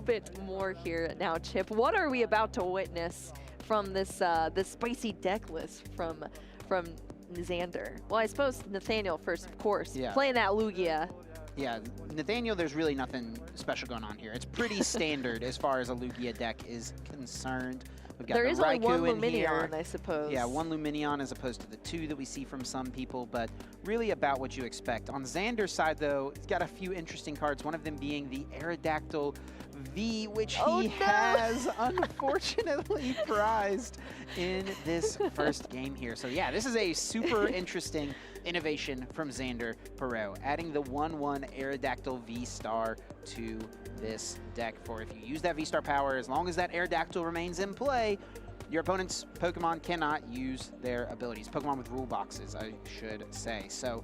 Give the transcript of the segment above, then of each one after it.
bit more here now, Chip. What are we about to witness from this this spicy deck list from Xander? Well, I suppose Nathaniel first, of course, playing that Lugia. Yeah, Nathaniel, there's really nothing special going on here. It's pretty standard as far as a Lugia deck is concerned. We've got there is only one Luminion here. I suppose. Yeah, one Luminion as opposed to the two that we see from some people, but really about what you expect. On Xander's side, though, he's got a few interesting cards, one of them being the Aerodactyl V, which he has unfortunately prized in this first game here. So yeah, this is a super interesting innovation from Xander Perot, adding the 1/1 Aerodactyl V-Star to this deck for if you use that V-Star power, as long as that Aerodactyl remains in play, your opponent's Pokemon cannot use their abilities. Pokemon with rule boxes, I should say. So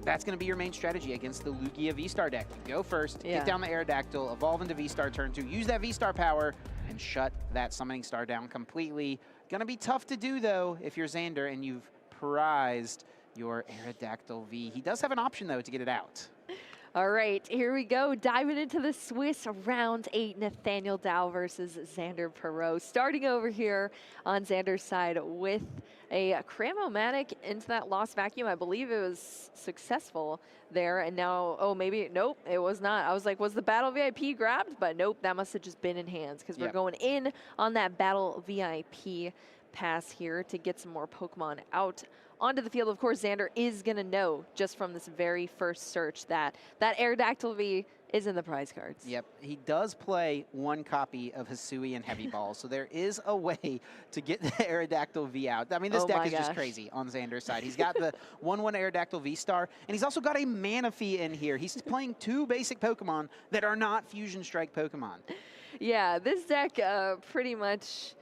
that's going to be your main strategy against the Lugia V-Star deck. You go first, get down the Aerodactyl, evolve into V-Star turn 2, use that V-Star power, and shut that Summoning Star down completely. Going to be tough to do, though, if you're Xander and you've prized your Aerodactyl V. He does have an option, though, to get it out. All right, here we go. Diving into the Swiss round 8, Nathaniel Dow versus Xander Perot. Starting over here on Xander's side with a Cramomatic into that Lost Vacuum. I believe it was successful there. And now, oh, maybe, nope, it was not. I was like, was the Battle VIP grabbed? But nope, that must have just been in hands because we're going in on that Battle VIP pass here to get some more Pokemon out onto the field. Of course, Xander is going to know just from this very first search that that Aerodactyl V is in the prize cards. Yep, he does play one copy of Hisui and Heavy Ball, so there is a way to get the Aerodactyl V out. I mean, this deck is just crazy on Xander's side. He's got the 1/1 Aerodactyl V-Star, and he's also got a Manaphy in here. He's playing two basic Pokemon that are not Fusion Strike Pokemon. Yeah, this deck pretty much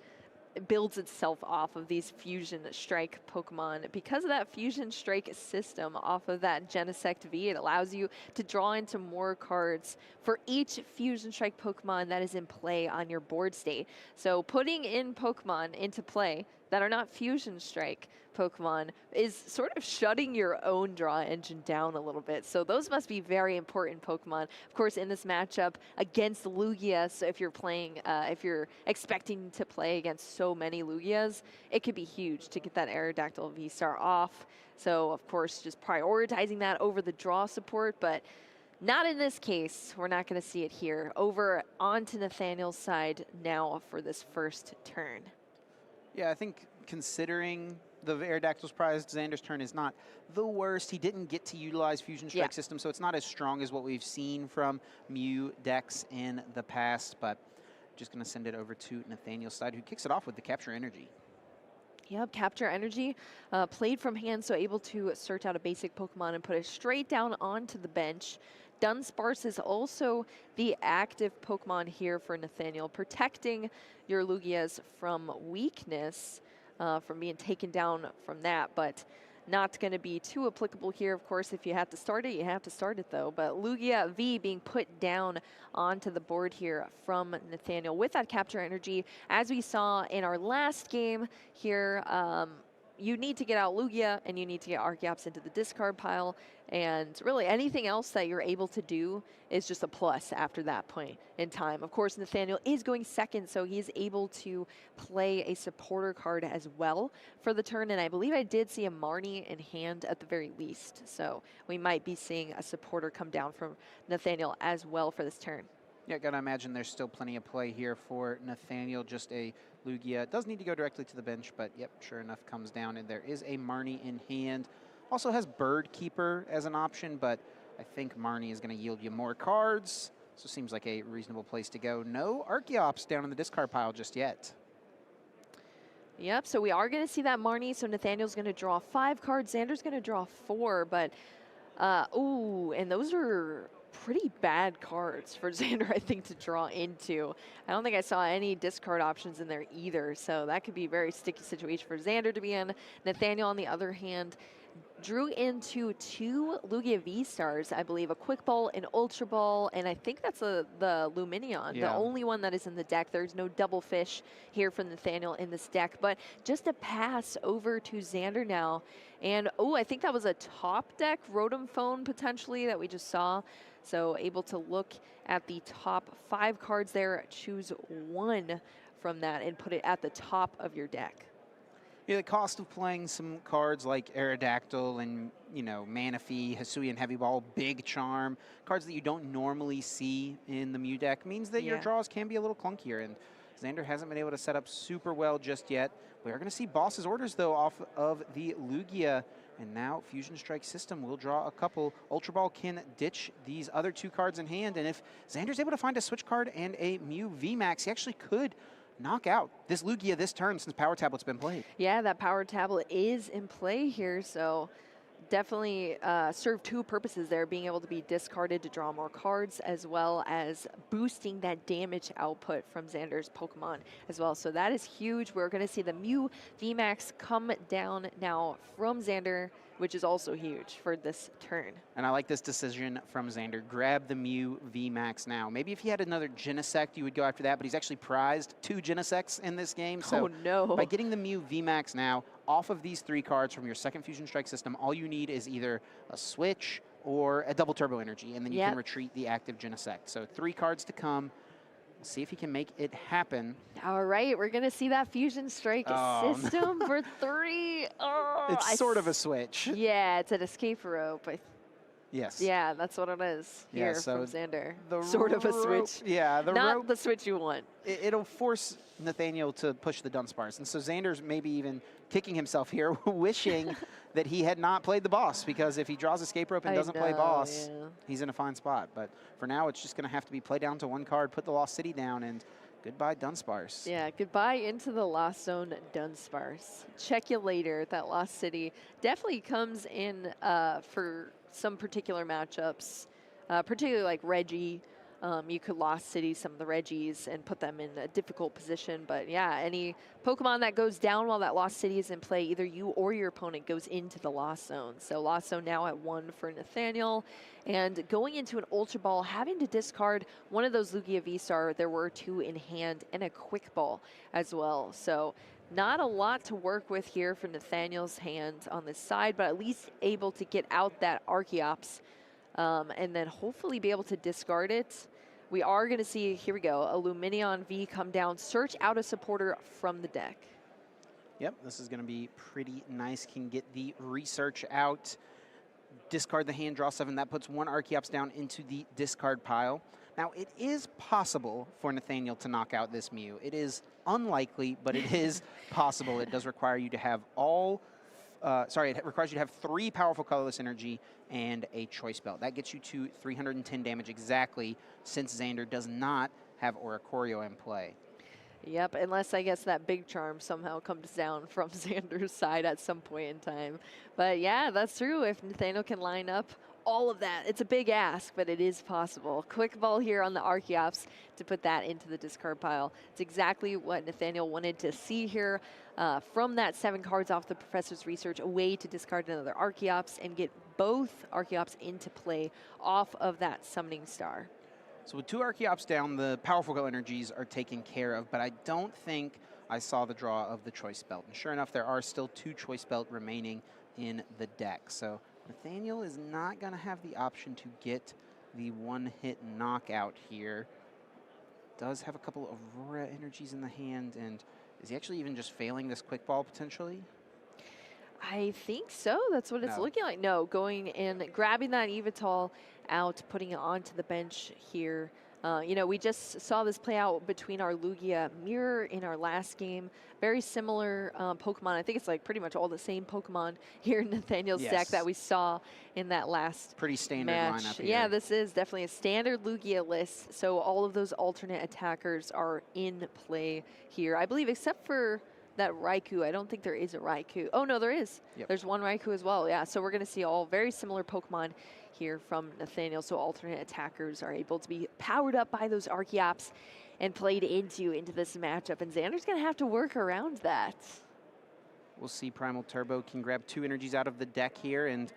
builds itself off of these Fusion Strike Pokemon. Because of that Fusion Strike system off of that Genesect V, it allows you to draw into more cards for each Fusion Strike Pokemon that is in play on your board state. So putting in Pokemon into play that are not Fusion Strike Pokemon is sort of shutting your own draw engine down a little bit. So those must be very important Pokemon. Of course, in this matchup against Lugia, so if you're playing, if you're expecting to play against so many Lugias, it could be huge to get that Aerodactyl V-Star off. So of course, just prioritizing that over the draw support, but not in this case. We're not going to see it here. Over onto Nathaniel's side now for this first turn. Yeah, I think considering the Aerodactyl's prized, Xander's turn is not the worst. He didn't get to utilize Fusion Strike system, so it's not as strong as what we've seen from Mew decks in the past, but just going to send it over to Nathaniel's side, who kicks it off with the Capture Energy. Yep, Capture Energy, played from hand, so able to search out a basic Pokemon and put it straight down onto the bench. Dunsparce is also the active Pokemon here for Nathaniel, protecting your Lugias from weakness, from being taken down from that, but not going to be too applicable here. Of course, if you have to start it, you have to start it though. But Lugia V being put down onto the board here from Nathaniel with that Capture Energy. As we saw in our last game here, you need to get out Lugia and you need to get Archeops into the discard pile. And really anything else that you're able to do is just a plus after that point in time. Of course, Nathaniel is going second, so he's able to play a supporter card as well for the turn. And I believe I did see a Marnie in hand at the very least. So we might be seeing a supporter come down from Nathaniel as well for this turn. Yeah, gotta imagine there's still plenty of play here for Nathaniel. Just a Lugia. Does need to go directly to the bench, but yep, sure enough, comes down, and there is a Marnie in hand. Also has Bird Keeper as an option, but I think Marnie is going to yield you more cards, so seems like a reasonable place to go. No Archeops down in the discard pile just yet. Yep, so we are going to see that Marnie, so Nathaniel's going to draw 5 cards, Xander's going to draw 4, but, ooh, and those are pretty bad cards for Xander, I think, to draw into. I don't think I saw any discard options in there either, so that could be a very sticky situation for Xander to be in. Nathaniel, on the other hand, drew into 2 Lugia V-Stars, I believe, a Quick Ball, an Ultra Ball, and I think that's the Luminion, the Yeah. only one that is in the deck. There's no double fish here from Nathaniel in this deck, but just a pass over to Xander now. And, oh, I think that was a top deck Rotom Phone potentially that we just saw. So able to look at the top 5 cards there, choose one from that and put it at the top of your deck. Yeah, the cost of playing some cards like Aerodactyl and, you know, Manaphy, Hisuian Heavy Ball, Big Charm, cards that you don't normally see in the Mew deck means that your draws can be a little clunkier, and Xander hasn't been able to set up super well just yet. We are going to see Boss's Orders, though, off of the Lugia, and now Fusion Strike System will draw a couple. Ultra Ball can ditch these other 2 cards in hand, and if Xander's able to find a Switch card and a Mew VMAX, he actually could knock out this Lugia this turn since Power Tablet's been played. Yeah, that Power Tablet is in play here, so definitely serve 2 purposes there, being able to be discarded to draw more cards, as well as boosting that damage output from Xander's Pokemon as well. So that is huge. We're going to see the Mew VMAX come down now from Xander, which is also huge for this turn. And I like this decision from Xander. Grab the Mew VMAX now. Maybe if he had another Genesect, you would go after that, but he's actually prized 2 Genesects in this game. So by getting the Mew VMAX now, off of these 3 cards from your second Fusion Strike system, all you need is either a Switch or a double Turbo Energy, and then you can retreat the active Genesect. So 3 cards to come. We'll see if he can make it happen. All right, we're going to see that Fusion Strike system for 3. Oh, it's sort of a switch. Yeah, it's an escape rope. Yes. Yeah, that's what it is here from Xander. Sort of a switch. Yeah, not the switch you want. It'll force Nathaniel to push the Dunsparce. And so Xander's maybe even kicking himself here, wishing that he had not played the boss, because if he draws Escape Rope and doesn't play boss, he's in a fine spot. But for now, it's just going to have to be play down to 1 card, put the Lost City down, and goodbye, Dunsparce. Yeah, goodbye into the Lost Zone, Dunsparce. Check you later. That Lost City definitely comes in for some particular matchups, particularly like Reggie. You could Lost City some of the Reggies and put them in a difficult position. But yeah, any Pokemon that goes down while that Lost City is in play, either you or your opponent goes into the Lost Zone. So Lost Zone now at 1 for Nathaniel. And going into an Ultra Ball, having to discard one of those Lugia V-Star, there were 2 in hand, and a Quick Ball as well. So not a lot to work with here for Nathaniel's hand on this side, but at least able to get out that Archeops and then hopefully be able to discard it. We are going to see, here we go, a Luminion V come down, search out a supporter from the deck. Yep, this is going to be pretty nice. Can get the research out, discard the hand, draw 7. That puts 1 Archeops down into the discard pile. Now, it is possible for Nathaniel to knock out this Mew. It is unlikely, but it is possible. It does require you to have it requires you to have 3 powerful colorless energy and a choice belt. That gets you to 310 damage exactly, since Xander does not have Oricorio in play. Yep, unless I guess that Big Charm somehow comes down from Xander's side at some point in time. But yeah, that's true. If Nathaniel can line up all of that, it's a big ask, but it is possible. Quick Ball here on the Archeops to put that into the discard pile. It's exactly what Nathaniel wanted to see here. From that 7 cards off the Professor's Research, a way to discard another Archeops and get both Archeops into play off of that Summoning Star. So with 2 Archeops down, the powerful go energies are taken care of, but I don't think I saw the draw of the choice belt. And sure enough, there are still 2 choice belt remaining in the deck. So Nathaniel is not going to have the option to get the 1-hit knockout here. Does have a couple of Aurora energies in the hand, and is he actually even just failing this Quick Ball potentially? I think so. That's what it's looking like. No, going and grabbing that Evital out, putting it onto the bench here. You know, we just saw this play out between our Lugia mirror in our last game. Very similar Pokemon. I think it's like pretty much all the same Pokemon here in Nathaniel's deck that we saw in that last pretty standard match. Lineup here. Yeah, this is definitely a standard Lugia list. So all of those alternate attackers are in play here, I believe, except for that Raikou. I don't think there is a Raikou. Oh, no, there is. Yep. There's one Raikou as well. Yeah, so we're going to see all very similar Pokemon here from Nathaniel. So alternate attackers are able to be powered up by those Archeops and played into this matchup. And Xander's going to have to work around that. We'll see Primal Turbo can grab 2 energies out of the deck here, and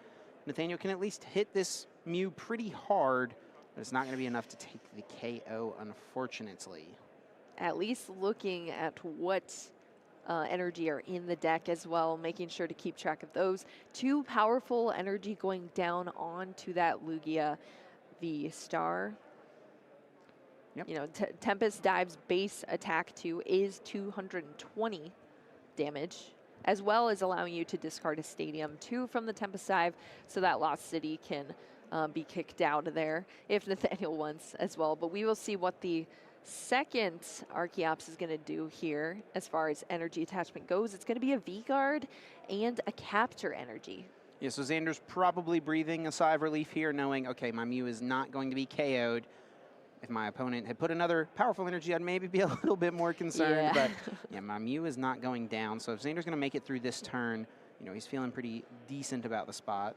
Nathaniel can at least hit this Mew pretty hard, but it's not going to be enough to take the KO, unfortunately. At least looking at what energy are in the deck as well, making sure to keep track of those. 2 powerful energy going down onto that Lugia V-Star. Yep. You know, Tempest Dive's base attack 2 is 220 damage, as well as allowing you to discard a Stadium 2 from the Tempest Dive, so that Lost City can be kicked out of there if Nathaniel wants as well. But we will see what the second Archeops is going to do here as far as energy attachment goes. It's going to be a V-Guard and a Capture energy. Yeah, so Xander's probably breathing a sigh of relief here, knowing, okay, my Mew is not going to be KO'd. If my opponent had put another powerful energy, I'd maybe be a little bit more concerned. Yeah. But yeah, my Mew is not going down. So if Xander's going to make it through this turn, you know, he's feeling pretty decent about the spot.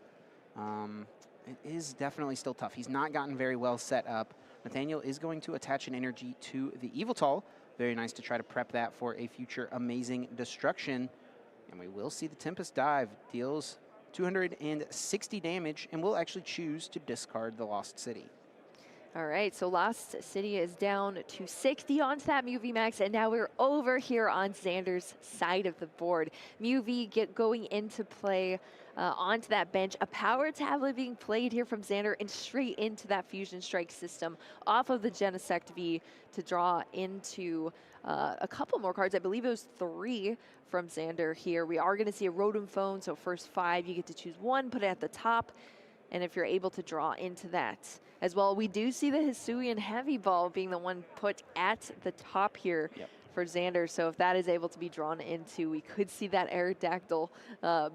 It is definitely still tough. He's not gotten very well set up. Nathaniel is going to attach an energy to the Eviltal. Very nice to try to prep that for a future amazing destruction. And we will see the Tempest Dive deals 260 damage, and will actually choose to discard the Lost City. All right, so Lost City is down to 60 onto that Mew VMAX, and now we're over here on Xander's side of the board. Mew V going into play onto that bench. A power tablet being played here from Xander and straight into that Fusion Strike system off of the Genesect V to draw into a couple more cards. I believe it was 3 from Xander here. We are going to see a Rotom Phone, so first 5, you get to choose 1, put it at the top, and if you're able to draw into that as well. We do see the Hisuian Heavy Ball being the one put at the top here for Xander. So if that is able to be drawn into, we could see that Aerodactyl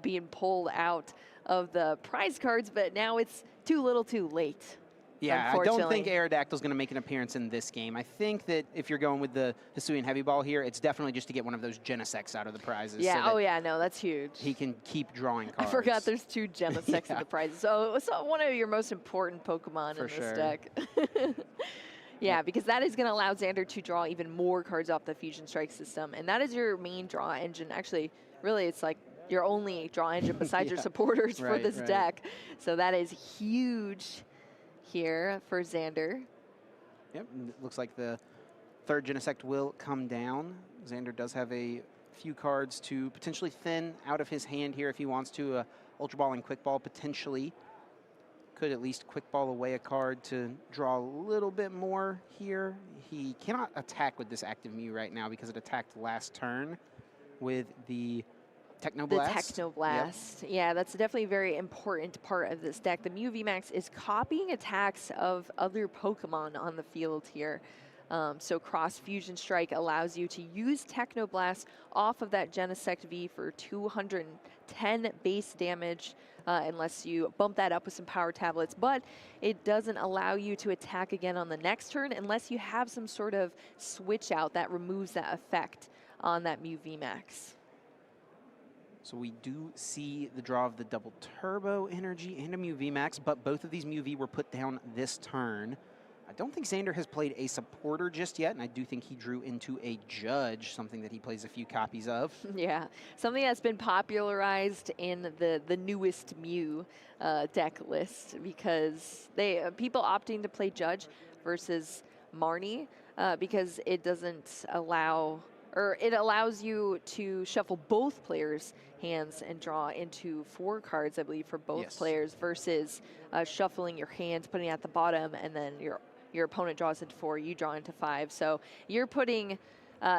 being pulled out of the prize cards, but now it's too little too late. Yeah, I don't think Aerodactyl's going to make an appearance in this game. I think that if you're going with the Hisuian Heavy Ball here, it's definitely just to get one of those Genesects out of the prizes. Yeah, so oh yeah, no, that's huge. He can keep drawing cards. I forgot there's 2 Genesects in the prizes. So it's one of your most important Pokemon in this deck. Yeah, because that is going to allow Xander to draw even more cards off the Fusion Strike system. And that is your main draw engine. Actually, really, it's like your only draw engine besides your supporters for this deck. So that is huge here for Xander. Yep, it looks like the 3rd Genesect will come down. Xander does have a few cards to potentially thin out of his hand here if he wants to. Ultra Ball and Quick Ball potentially. Could at least Quick Ball away a card to draw a little bit more here. He cannot attack with this active Mew right now because it attacked last turn with the Technoblast. The Technoblast. Yep. Yeah, that's definitely a very important part of this deck. The Mew VMAX is copying attacks of other Pokemon on the field here. So Cross Fusion Strike allows you to use Technoblast off of that Genesect V for 210 base damage, unless you bump that up with some power tablets. But it doesn't allow you to attack again on the next turn unless you have some sort of switch out that removes that effect on that Mew VMAX. So we do see the draw of the double Turbo Energy and a Mew VMAX, but both of these Mew V were put down this turn. I don't think Xander has played a supporter just yet, and I do think he drew into a Judge, something that he plays a few copies of. Yeah, something that's been popularized in the newest Mew deck list, because people opting to play Judge versus Marnie because it doesn't allow, or it allows you to shuffle both players' hands and draw into 4 cards, I believe, for both players, versus shuffling your hands, putting it at the bottom, and then your opponent draws into 4, you draw into 5. So you're putting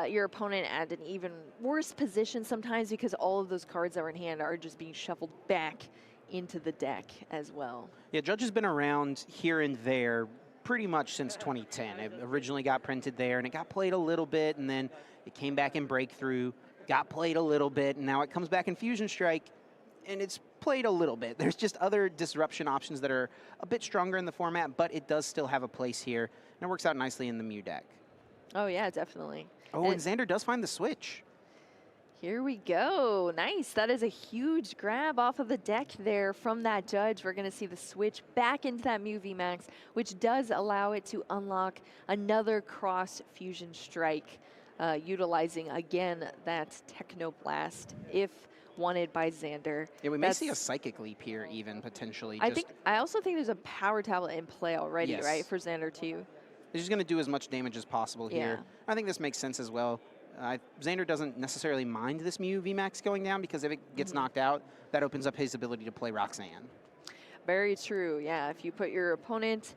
your opponent at an even worse position sometimes because all of those cards that are in hand are just being shuffled back into the deck as well. Yeah, Judge has been around here and there pretty much since 2010. It originally got printed there, and it got played a little bit, and then it came back in Breakthrough, got played a little bit, and now it comes back in Fusion Strike, and it's played a little bit. There's just other disruption options that are a bit stronger in the format, but it does still have a place here, and it works out nicely in the Mew deck. Oh, yeah, definitely. Oh, and Xander does find the switch. Here we go. Nice. That is a huge grab off of the deck there from that Judge. We're going to see the switch back into that Mew VMAX, which does allow it to unlock another Cross Fusion Strike, utilizing, again, that Technoblast if wanted by Xander. Yeah, we may see a Psychic Leap here even, potentially. I also think there's a Power Tablet in play already, Yes. right, for Xander too. He's just going to do as much damage as possible here. I think this makes sense as well. Xander doesn't necessarily mind this Mew VMAX going down because if it gets knocked out, that opens up his ability to play Roxanne. Very true, yeah. If you put your opponent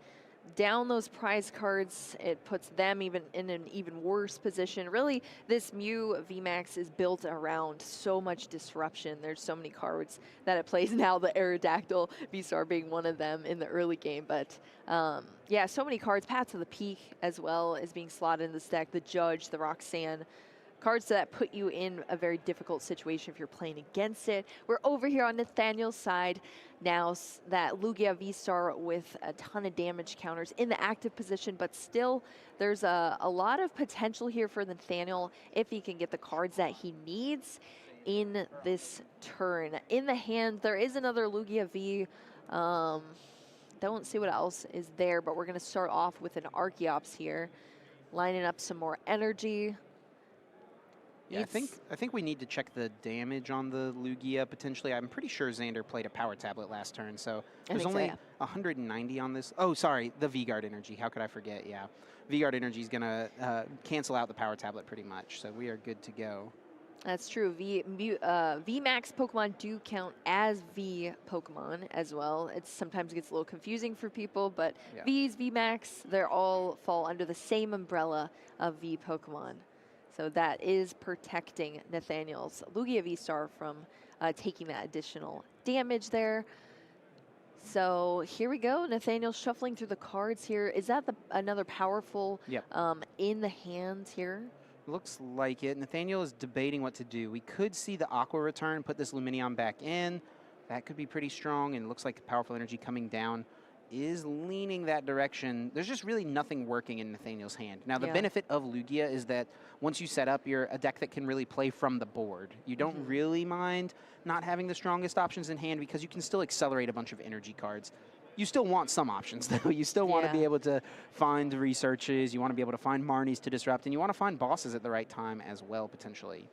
down those prize cards, it puts them even in an even worse position. Really, this Mew VMAX is built around so much disruption. There's so many cards that it plays now, the Aerodactyl V-Star being one of them in the early game. But yeah, so many cards. Path to the Peak as well is being slotted in this deck. The Judge, the Roxanne. Cards that put you in a very difficult situation if you're playing against it. We're over here on Nathaniel's side now. That Lugia V-Star with a ton of damage counters in the active position, but still there's a lot of potential here for Nathaniel if he can get the cards that he needs in this turn. In the hand, there is another Lugia V. Don't see what else is there, but we're going to start off with an Archeops here, lining up some more energy. Yeah, I think we need to check the damage on the Lugia potentially. I'm pretty sure Xander played a Power Tablet last turn, so there's only 190 on this. Oh, sorry, the V-Guard energy. How could I forget? Yeah, V-Guard energy is going to cancel out the Power Tablet pretty much, so we are good to go. That's true. VMAX Pokemon do count as V Pokemon as well. It sometimes gets a little confusing for people, but V's, VMAX, they're all fall under the same umbrella of V Pokemon. So that is protecting Nathaniel's Lugia V-Star from taking that additional damage there. So here we go. Nathaniel shuffling through the cards here. Is that another powerful in the hands here? Looks like it. Nathaniel is debating what to do. We could see the Aqua return, put this Lumineon back in. That could be pretty strong, and it looks like powerful energy coming down is leaning that direction. There's just really nothing working in Nathaniel's hand. Now, the benefit of Lugia is that once you set up, you're a deck that can really play from the board. You don't really mind not having the strongest options in hand because you can still accelerate a bunch of energy cards. You still want some options, though. You still want to be able to find researches. You want to be able to find Marnies to disrupt, and you want to find bosses at the right time as well, potentially.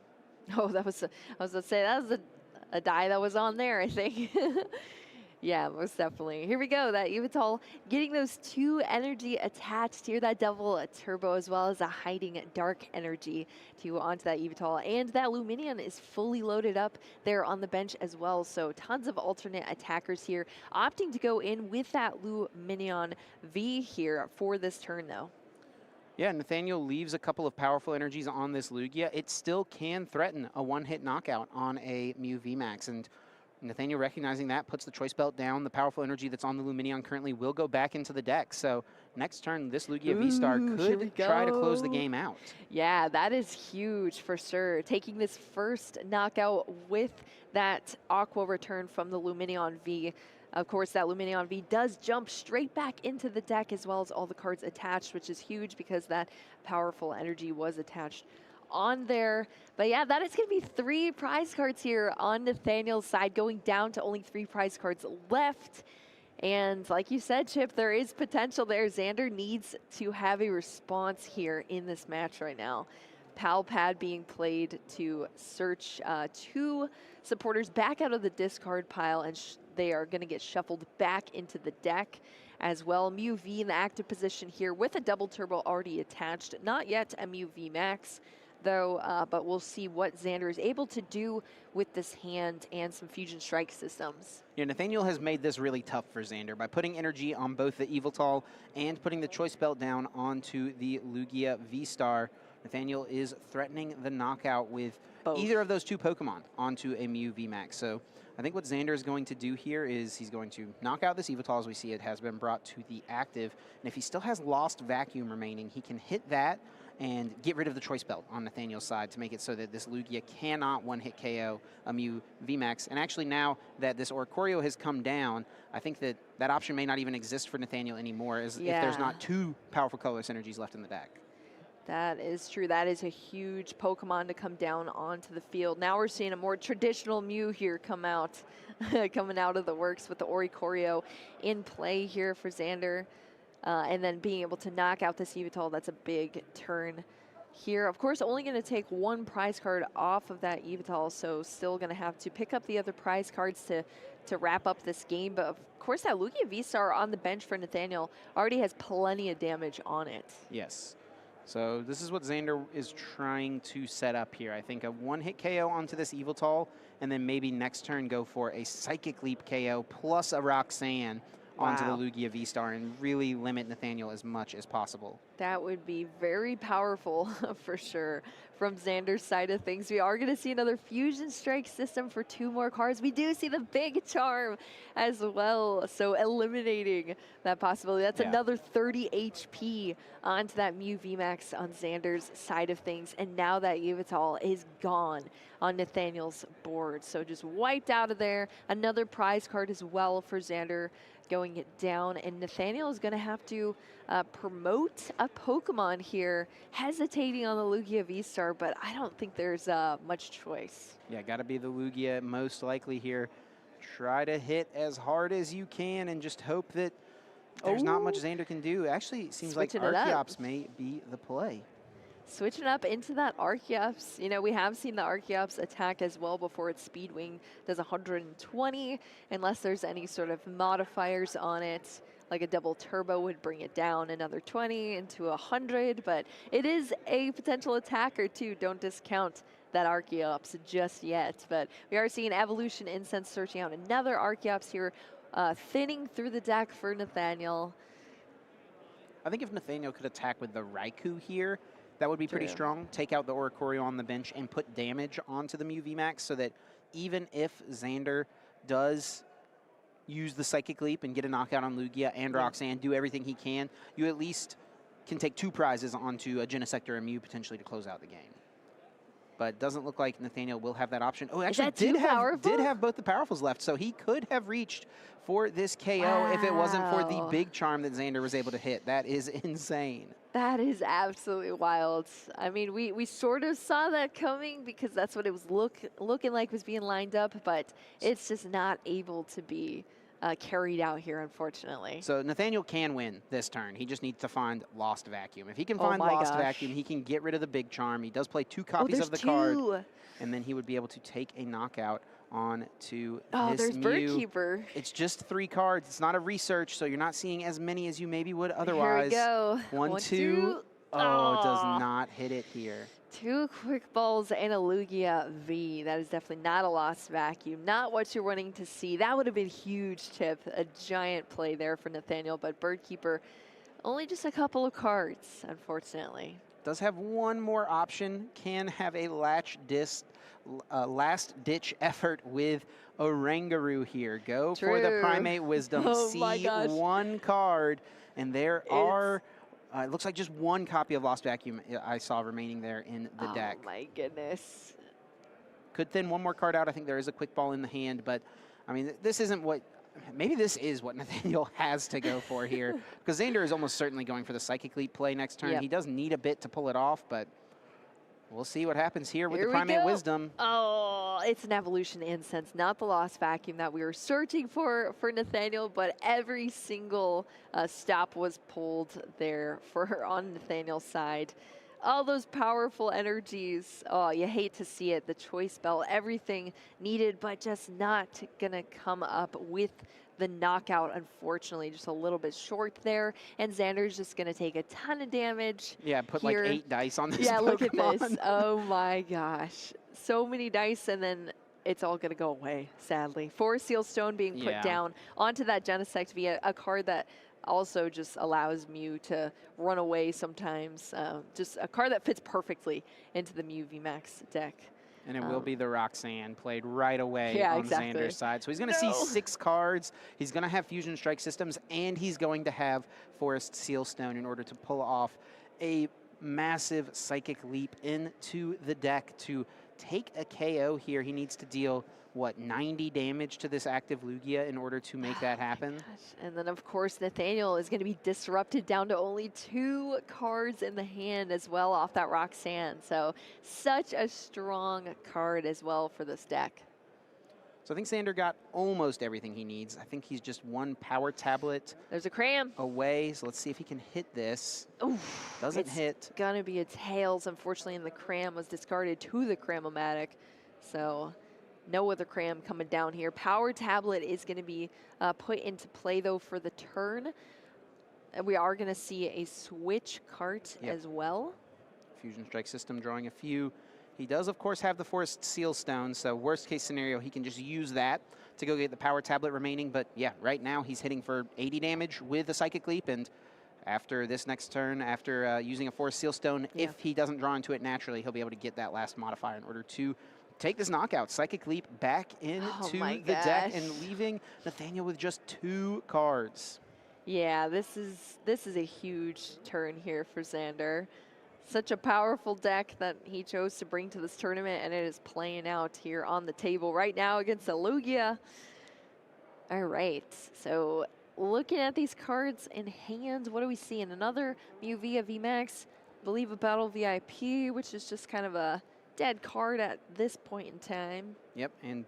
Oh, I was going to say, that was a die that was on there, I think. Yeah, most definitely. Here we go. That Yveltal getting those 2 energy attached here. That double turbo as well as a hiding dark energy to onto that Yveltal. And that Lumineon is fully loaded up there on the bench as well. So tons of alternate attackers here. Opting to go in with that Lumineon V here for this turn though. Yeah, Nathaniel leaves a couple of powerful energies on this Lugia. It still can threaten a one-hit knockout on a Mew VMAX. And Nathaniel recognizing that puts the Choice Belt down. The powerful energy that's on the Lumineon currently will go back into the deck. So next turn, this Lugia V-Star could try to close the game out. Yeah, that is huge for sure. Taking this first knockout with that Aqua return from the Lumineon V. Of course, that Lumineon V does jump straight back into the deck as well as all the cards attached, which is huge because that powerful energy was attached on there. But yeah, that is going to be 3 prize cards here on Nathaniel's side, going down to only 3 prize cards left. And like you said, Chip, there is potential there. Xander needs to have a response here in this match right now. Pal Pad being played to search 2 supporters back out of the discard pile, and they are going to get shuffled back into the deck as well. Mew V in the active position here with a double turbo already attached. Not yet a Mew V Max, though, but we'll see what Xander is able to do with this hand and some Fusion Strike systems. Yeah, Nathaniel has made this really tough for Xander by putting energy on both the Yveltal and putting the Choice Belt down onto the Lugia V-Star. Nathaniel is threatening the knockout with either of those 2 Pokemon onto a Mew VMAX. So I think what Xander is going to do here is he's going to knock out this Yveltal as we see it has been brought to the active. And if he still has Lost Vacuum remaining, he can hit that and get rid of the Choice Belt on Nathaniel's side to make it so that this Lugia cannot one-hit KO a Mew VMAX. And actually now that this Oricorio has come down, I think that that option may not even exist for Nathaniel anymore as if there's not 2 powerful colorless energies left in the deck. That is true. That is a huge Pokemon to come down onto the field. Now we're seeing a more traditional Mew here come out, coming out of the works with the Oricorio in play here for Xander. And then being able to knock out this Yveltal, that's a big turn here. Of course, only going to take one prize card off of that Evital, so still going to have to pick up the other prize cards to wrap up this game. But of course, that Lugia V-Star on the bench for Nathaniel already has plenty of damage on it. Yes. So this is what Xander is trying to set up here. I think a one-hit KO onto this Evital, and then maybe next turn go for a Psychic Leap KO plus a Roxanne onto the Lugia V-Star and really limit Nathaniel as much as possible. That would be very powerful for sure. From Xander's side of things, we are going to see another Fusion Strike system for 2 more cards. We do see the Big Charm as well, so eliminating that possibility. That's another 30 HP onto that Mew VMAX on Xander's side of things, and now that Yveltal is gone on Nathaniel's board. So just wiped out of there. Another prize card as well for Xander going down, and Nathaniel is going to have to promote a Pokemon here, hesitating on the Lugia V-Star, but I don't think there's much choice. Yeah, got to be the Lugia most likely here. Try to hit as hard as you can and just hope that there's not much Xander can do. Actually, it seems like Archeops may be the play. Switching up into that Archeops. You know, we have seen the Archeops attack as well before. Its Speed Wing does 120, unless there's any sort of modifiers on it. Like a double turbo would bring it down another 20 into 100, but it is a potential attacker too. Don't discount that Archeops just yet. But we are seeing Evolution Incense searching out another Archeops here, thinning through the deck for Nathaniel. I think if Nathaniel could attack with the Raikou here, that would be pretty strong. Take out the Oricorio on the bench and put damage onto the Mew VMAX so that even if Xander does use the Psychic Leap and get a knockout on Lugia and Roxanne, do everything he can, you at least can take 2 prizes onto a Genesector and Mew potentially to close out the game. But it doesn't look like Nathaniel will have that option. Oh, actually did have both the Powerfuls left, so he could have reached for this KO if it wasn't for the Big Charm that Xander was able to hit. That is insane. That is absolutely wild. I mean, we sort of saw that coming because that's what it was looking like was being lined up, but it's just not able to be carried out here, unfortunately. So Nathaniel can win this turn. He just needs to find Lost Vacuum. If he can find Lost Vacuum, he can get rid of the Big Charm. He does play 2 copies of the card, and then he would be able to take a knockout on to this Mew. Birdkeeper. It's just 3 cards. It's not a research, so you're not seeing as many as you maybe would otherwise. Here we go. 1, 2. Oh, it does not hit it here. 2 quick balls and a Lugia V. That is definitely not a Lost Vacuum. Not what you're wanting to see. That would have been huge, Chip. A giant play there for Nathaniel, but Birdkeeper, only just a couple of cards, unfortunately. Does have one more option. Can have a last-ditch effort with Oranguru here. Go for the Primate Wisdom. See 1 card, and there are... it looks like just 1 copy of Lost Vacuum I saw remaining there in the deck. Oh my goodness. Could thin 1 more card out. I think there is a quick ball in the hand, but I mean, this isn't what, maybe this is what Nathaniel has to go for here, because Xander is almost certainly going for the Psychic Leap play next turn. He does need a bit to pull it off, but we'll see what happens here with the Primate Wisdom. Oh, it's an Evolution Incense, not the Lost Vacuum that we were searching for Nathaniel, but every single stop was pulled there for on Nathaniel's side. All those powerful energies, oh, you hate to see it. The Choice Bell, everything needed, but just not gonna come up with the knockout, unfortunately. Just a little bit short there, and Xander's just gonna take a ton of damage. Yeah, put here. like 8 dice on this Yeah, Pokemon. Look at this. Oh my gosh. So many dice, and then it's all gonna go away, sadly. 4 Seal Stone being put down onto that Genesect via a card that also just allows Mew to run away sometimes. Just a card that fits perfectly into the Mew VMAX deck. And it will be the Roxanne played right away on Xander's side. So he's going to see 6 cards. He's going to have Fusion Strike systems, and he's going to have Forest Sealstone in order to pull off a massive Psychic Leap into the deck to take a KO here. He needs to deal, what, 90 damage to this active Lugia in order to make that happen. And then, of course, Nathaniel is going to be disrupted down to only 2 cards in the hand as well off that Roxanne. So such a strong card as well for this deck. So I think Xander got almost everything he needs. I think he's just one power tablet There's a cram. away. So let's see if he can hit this. Oof, Doesn't it's hit. gonna be a tails, unfortunately, and the cram was discarded to the Cram-O-Matic. So no other cram coming down here. Power tablet is gonna be put into play though for the turn. We are gonna see a switch cart as well. Fusion Strike System drawing a few. He does, of course, have the Forest Seal Stone, so worst case scenario, he can just use that to go get the Power Tablet remaining. But yeah, right now he's hitting for 80 damage with a Psychic Leap, and after this next turn, after using a Forest Seal Stone, if he doesn't draw into it naturally, he'll be able to get that last modifier in order to take this knockout. Psychic Leap back into the deck and leaving Nathaniel with just 2 cards. Yeah, this is a huge turn here for Xander. Such a powerful deck that he chose to bring to this tournament, and it is playing out here on the table right now against the Lugia. All right, so looking at these cards in hand, what do we see? In another Muvia VMAX, I believe a Battle VIP, which is just kind of a dead card at this point in time. Yep, and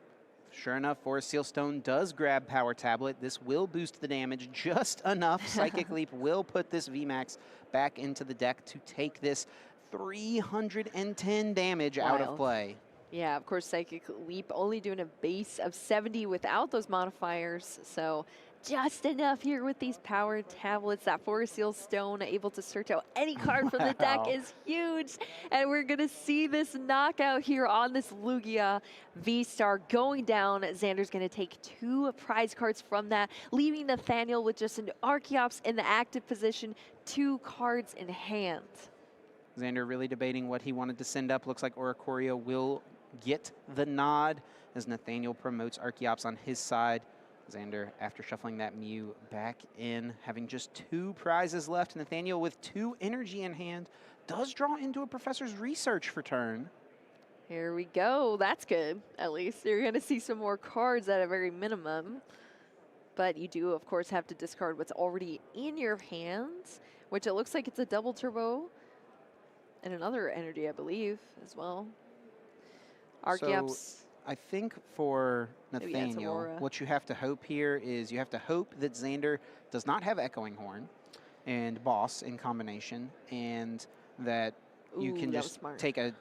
sure enough, Forest Seal Stone does grab Power Tablet. This will boost the damage just enough. Psychic Leap will put this VMAX back into the deck to take this 310 damage out of play. Yeah, of course, Psychic Leap only doing a base of 70 without those modifiers, so just enough here with these Power Tablets. That Forest Seal Stone able to search out any card from the deck is huge, and we're going to see this knockout here on this Lugia V-Star going down. Xander's going to take 2 prize cards from that, leaving Nathaniel with just an Archeops in the active position, 2 cards in hand. Xander really debating what he wanted to send up. Looks like Oricorio will get the nod as Nathaniel promotes Archeops on his side. Xander, after shuffling that Mew back in, having just 2 prizes left. Nathaniel with 2 energy in hand does draw into a Professor's Research for turn. Here we go. That's good, at least. You're going to see some more cards at a very minimum. But you do, of course, have to discard what's already in your hands, which it looks like it's a double turbo and another energy, I believe, as well. Archeops. So I think for Nathaniel, what you have to hope here is you have to hope that Xander does not have Echoing Horn and Boss in combination, and that you can just take a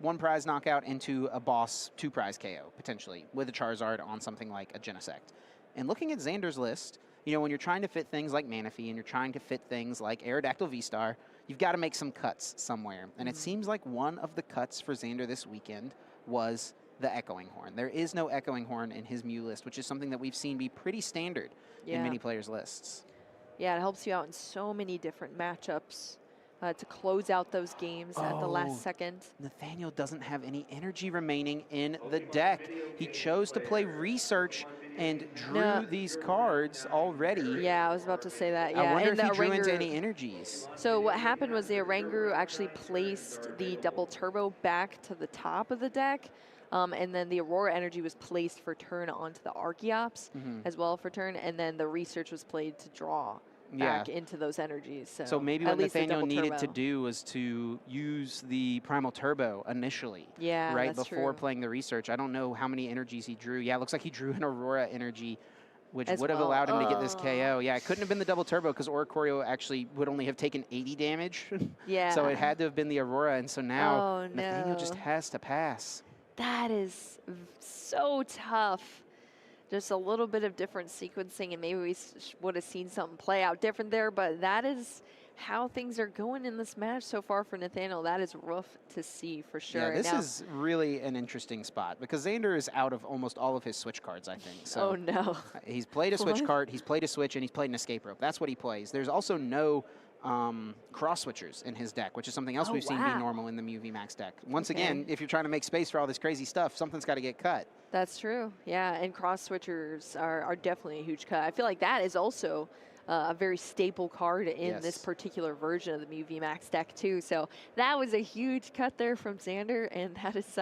1 prize knockout into a Boss 2 prize KO, potentially, with a Charizard on something like a Genesect. And looking at Xander's list, you know, when you're trying to fit things like Manaphy and you're trying to fit things like Aerodactyl V-Star, you've got to make some cuts somewhere. And it seems like one of the cuts for Xander this weekend was the Echoing Horn. There is no Echoing Horn in his Mew list, which is something that we've seen be pretty standard in many players' lists. Yeah, it helps you out in so many different matchups to close out those games at the last second. Nathaniel doesn't have any energy remaining in the deck. He chose to play Research and drew these cards already. Yeah, I was about to say that. Yeah, I wonder if he drew into any energies. So what happened was the Oranguru actually placed the double turbo back to the top of the deck. And then the Aurora energy was placed for turn onto the Archeops as well for turn. And then the Research was played to draw back into those energies. So maybe what Nathaniel needed to do was to use the Primal Turbo initially. Yeah, right before playing the Research. I don't know how many energies he drew. Yeah, it looks like he drew an Aurora energy, which would have allowed him to get this KO. Yeah, it couldn't have been the double turbo because Oricorio actually would only have taken 80 damage. Yeah. So it had to have been the Aurora, and so now Nathaniel just has to pass. That is so tough. Just a little bit of different sequencing, and maybe we would have seen something play out different there, but that is how things are going in this match so far for Nathaniel. That is rough to see for sure. Yeah, this is really an interesting spot because Xander is out of almost all of his switch cards, I think. So oh, no. He's played a switch card, he's played a switch, and he's played an escape rope. That's what he plays. There's also no cross switchers in his deck, which is something else we've seen be normal in the Mew VMAX deck. Once again, if you're trying to make space for all this crazy stuff, something's got to get cut. That's true. Yeah, and cross switchers are definitely a huge cut. I feel like that is also a very staple card in this particular version of the Mew VMAX deck too. So that was a huge cut there from Xander, and that is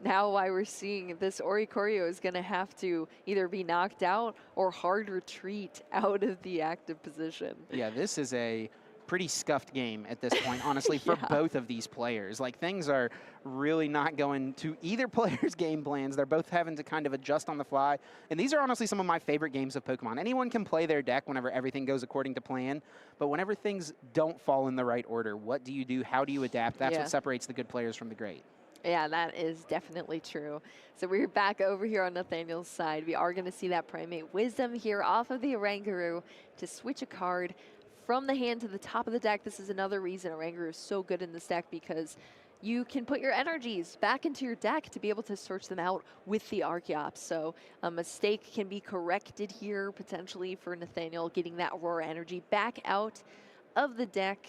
now why we're seeing this Oricorio is going to have to either be knocked out or hard retreat out of the active position. Yeah, this is a pretty scuffed game at this point, honestly, for both of these players. Like, things are really not going to either player's game plans. They're both having to kind of adjust on the fly. And these are honestly some of my favorite games of Pokemon. Anyone can play their deck whenever everything goes according to plan, but whenever things don't fall in the right order, what do you do? How do you adapt? That's what separates the good players from the great. Yeah, that is definitely true. So we're back over here on Nathaniel's side. We are going to see that Primate Wisdom here off of the Oranguru to switch a card from the hand to the top of the deck. This is another reason Oranguru is so good in this deck, because you can put your energies back into your deck to be able to search them out with the Archeops. So a mistake can be corrected here potentially for Nathaniel, getting that Aurora energy back out of the deck.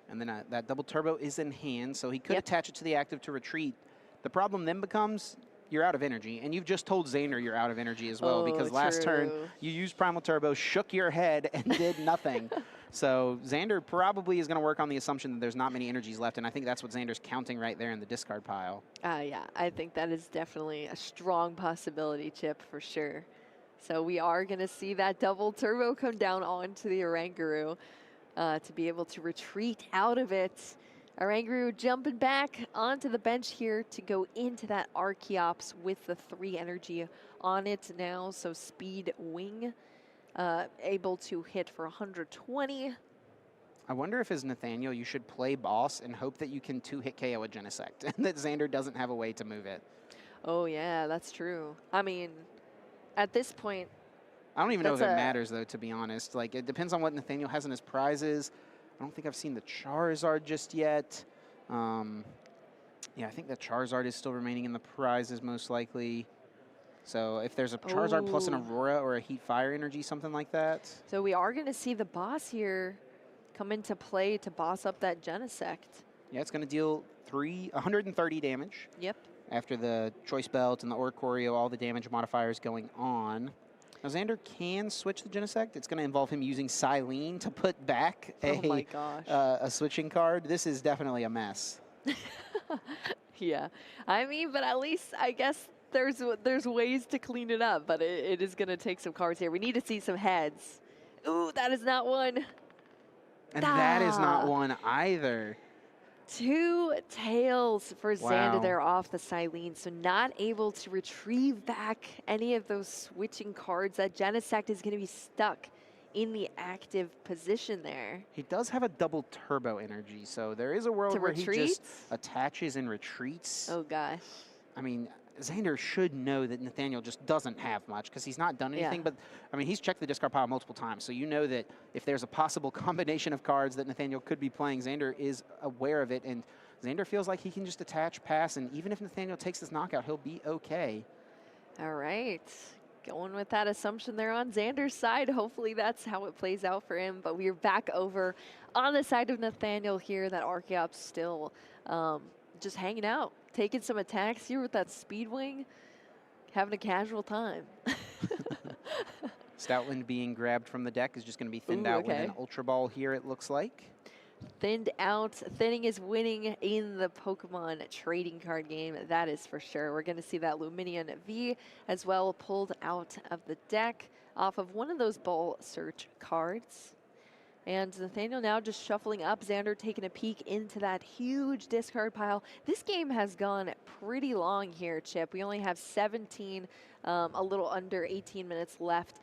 And then that double turbo is in hand, so he could attach it to the active to retreat. The problem then becomes you're out of energy, and you've just told Xander you're out of energy as well, because last turn you used Primal Turbo, shook your head, and did nothing. So Xander probably is going to work on the assumption that there's not many energies left, and I think that's what Xander's counting right there in the discard pile. Yeah, I think that is definitely a strong possibility, Chip, for sure. So we are going to see that double turbo come down onto the Oranguru to be able to retreat out of it. Oranguru jumping back onto the bench here to go into that Archeops with the 3 energy on it now. So Speed Wing able to hit for 120. I wonder if as Nathaniel you should play boss and hope that you can 2-hit KO a Genesect and that Xander doesn't have a way to move it. Oh yeah, that's true. I mean, at this point, I don't even know if it matters, though, to be honest. Like, it depends on what Nathaniel has in his prizes. I don't think I've seen the Charizard just yet. Yeah, I think the Charizard is still remaining in the prizes, most likely. So if there's a Charizard plus an Aurora or a Heat Fire Energy, something like that. So we are going to see the boss here come into play to boss up that Genesect. Yeah, it's going to deal 130 damage. Yep. After the Choice Belt and the Oricorio, all the damage modifiers going on. Now, Xander can switch the Genesect. It's going to involve him using Silene to put back a switching card. This is definitely a mess. Yeah. I mean, but at least I guess there's ways to clean it up, but it is going to take some cards here. We need to see some heads. Ooh, that is not one. And that is not one either. 2 tails for Xander there off the Silene, so not able to retrieve back any of those switching cards. That Genesect is going to be stuck in the active position there. He does have a double turbo energy, so there is a world where he just attaches and retreats. Oh gosh. I mean, Xander should know that Nathaniel just doesn't have much because he's not done anything. But, I mean, he's checked the discard pile multiple times. So you know that if there's a possible combination of cards that Nathaniel could be playing, Xander is aware of it. And Xander feels like he can just attach, pass, and even if Nathaniel takes this knockout, he'll be okay. All right. Going with that assumption there on Xander's side. Hopefully that's how it plays out for him. But we're back over on the side of Nathaniel here. That Archeops still just hanging out. Taking some attacks here with that Speed Wing, having a casual time. Stoutland being grabbed from the deck is just going to be thinned out with an Ultra Ball here, it looks like. Thinned out. Thinning is winning in the Pokemon trading card game, that is for sure. We're going to see that Luminion V as well pulled out of the deck off of one of those Ball Search cards. And Nathaniel now just shuffling up. Xander taking a peek into that huge discard pile. This game has gone pretty long here, Chip. We only have 17, a little under 18 minutes left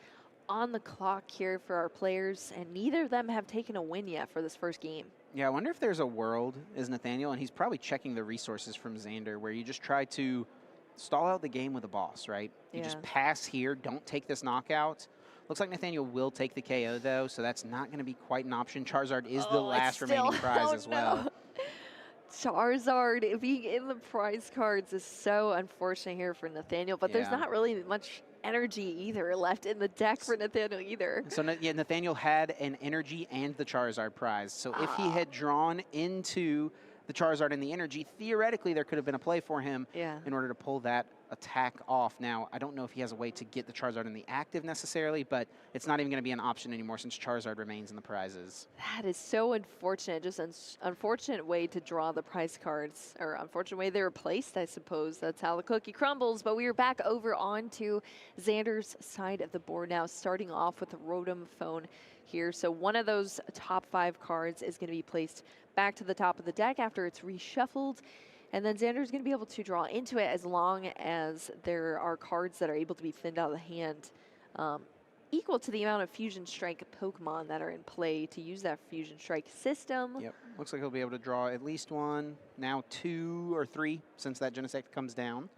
on the clock here for our players, and neither of them have taken a win yet for this first game. Yeah, I wonder if there's a world, is Nathaniel, and he's probably checking the resources from Xander, where you just try to stall out the game with a boss, right? You just pass here, don't take this knockout. Looks like Nathaniel will take the KO, though, so that's not going to be quite an option. Charizard is the last remaining prize as well. Charizard being in the prize cards is so unfortunate here for Nathaniel, but there's not really much energy either left in the deck for Nathaniel either. So Nathanial had an energy and the Charizard prize. So if he had drawn into the Charizard and the energy, theoretically there could have been a play for him in order to pull that attack off. Now, I don't know if he has a way to get the Charizard in the active necessarily, but it's not even going to be an option anymore since Charizard remains in the prizes. That is so unfortunate. Just an unfortunate way to draw the prize cards, or unfortunate way they were placed, I suppose. That's how the cookie crumbles. But we are back over onto Xander's side of the board now, starting off with the Rotom Phone here. So one of those top 5 cards is going to be placed back to the top of the deck after it's reshuffled. And then Xander's going to be able to draw into it as long as there are cards that are able to be thinned out of the hand, equal to the amount of Fusion Strike Pokemon that are in play to use that Fusion Strike system. Yep, looks like he'll be able to draw at least 1, now 2 or 3, since that Genesect comes down.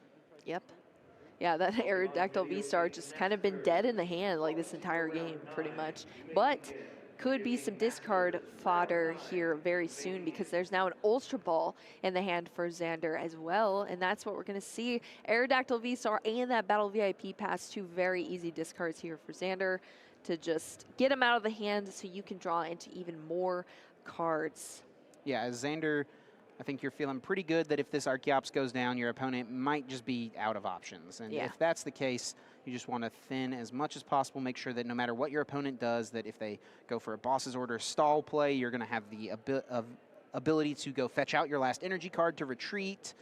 Yep. Yeah, that Aerodactyl V-Star just kind of been dead in the hand like this entire game, pretty much. But could be some discard fodder here very soon because there's now an Ultra Ball in the hand for Xander as well, and that's what we're going to see. Aerodactyl V-Star and that Battle VIP Pass, 2 very easy discards here for Xander to just get him out of the hand so you can draw into even more cards. Yeah, as Xander, I think you're feeling pretty good that if this Archeops goes down, your opponent might just be out of options. And if that's the case, you just want to thin as much as possible, make sure that no matter what your opponent does, that if they go for a boss's order stall play, you're going to have the ability to go fetch out your last energy card to retreat.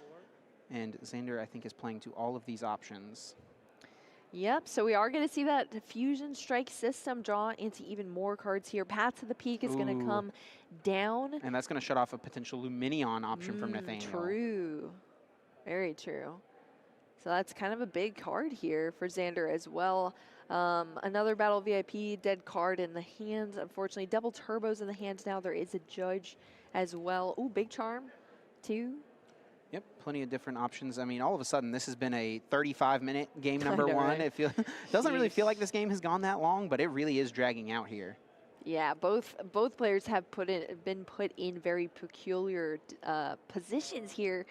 And Xander, I think, is playing to all of these options. Yep, so we are going to see that Fusion Strike system draw into even more cards here. Path to the Peak is going to come down. And that's going to shut off a potential Luminion option from Nathaniel. True. Very true. So that's kind of a big card here for Xander as well. Another Battle VIP dead card in the hand. Unfortunately, double turbos in the hands now. There is a Judge as well. Ooh, Big Charm, too. Yep, plenty of different options. I mean, all of a sudden, this has been a 35-minute game number 1. Right? It doesn't really feel like this game has gone that long, but it really is dragging out here. Yeah, both players have been put in very peculiar positions here.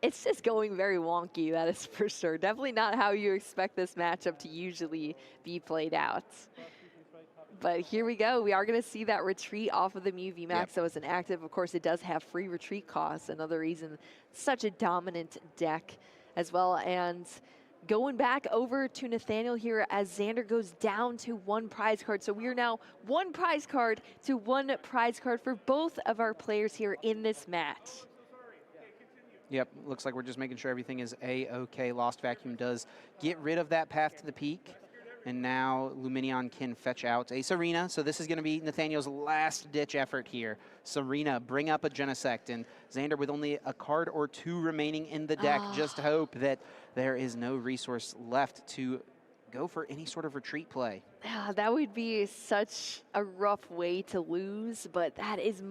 It's just going very wonky, that is for sure. Definitely not how you expect this matchup to usually be played out. But here we go. We are going to see that retreat off of the Mew VMAX that was inactive. Of course, it does have free retreat costs. Another reason such a dominant deck as well. And going back over to Nathaniel here as Xander goes down to 1 prize card. So we are now 1 prize card to 1 prize card for both of our players here in this match. Yep, looks like we're just making sure everything is A-OK. Lost Vacuum does get rid of that Path to the Peak. And now Luminion can fetch out a Serena. So this is going to be Nathaniel's last-ditch effort here. Serena, bring up a Genesect. And Xander, with only a card or 2 remaining in the deck, just hope that there is no resource left to go for any sort of retreat play. Yeah, that would be such a rough way to lose, but that is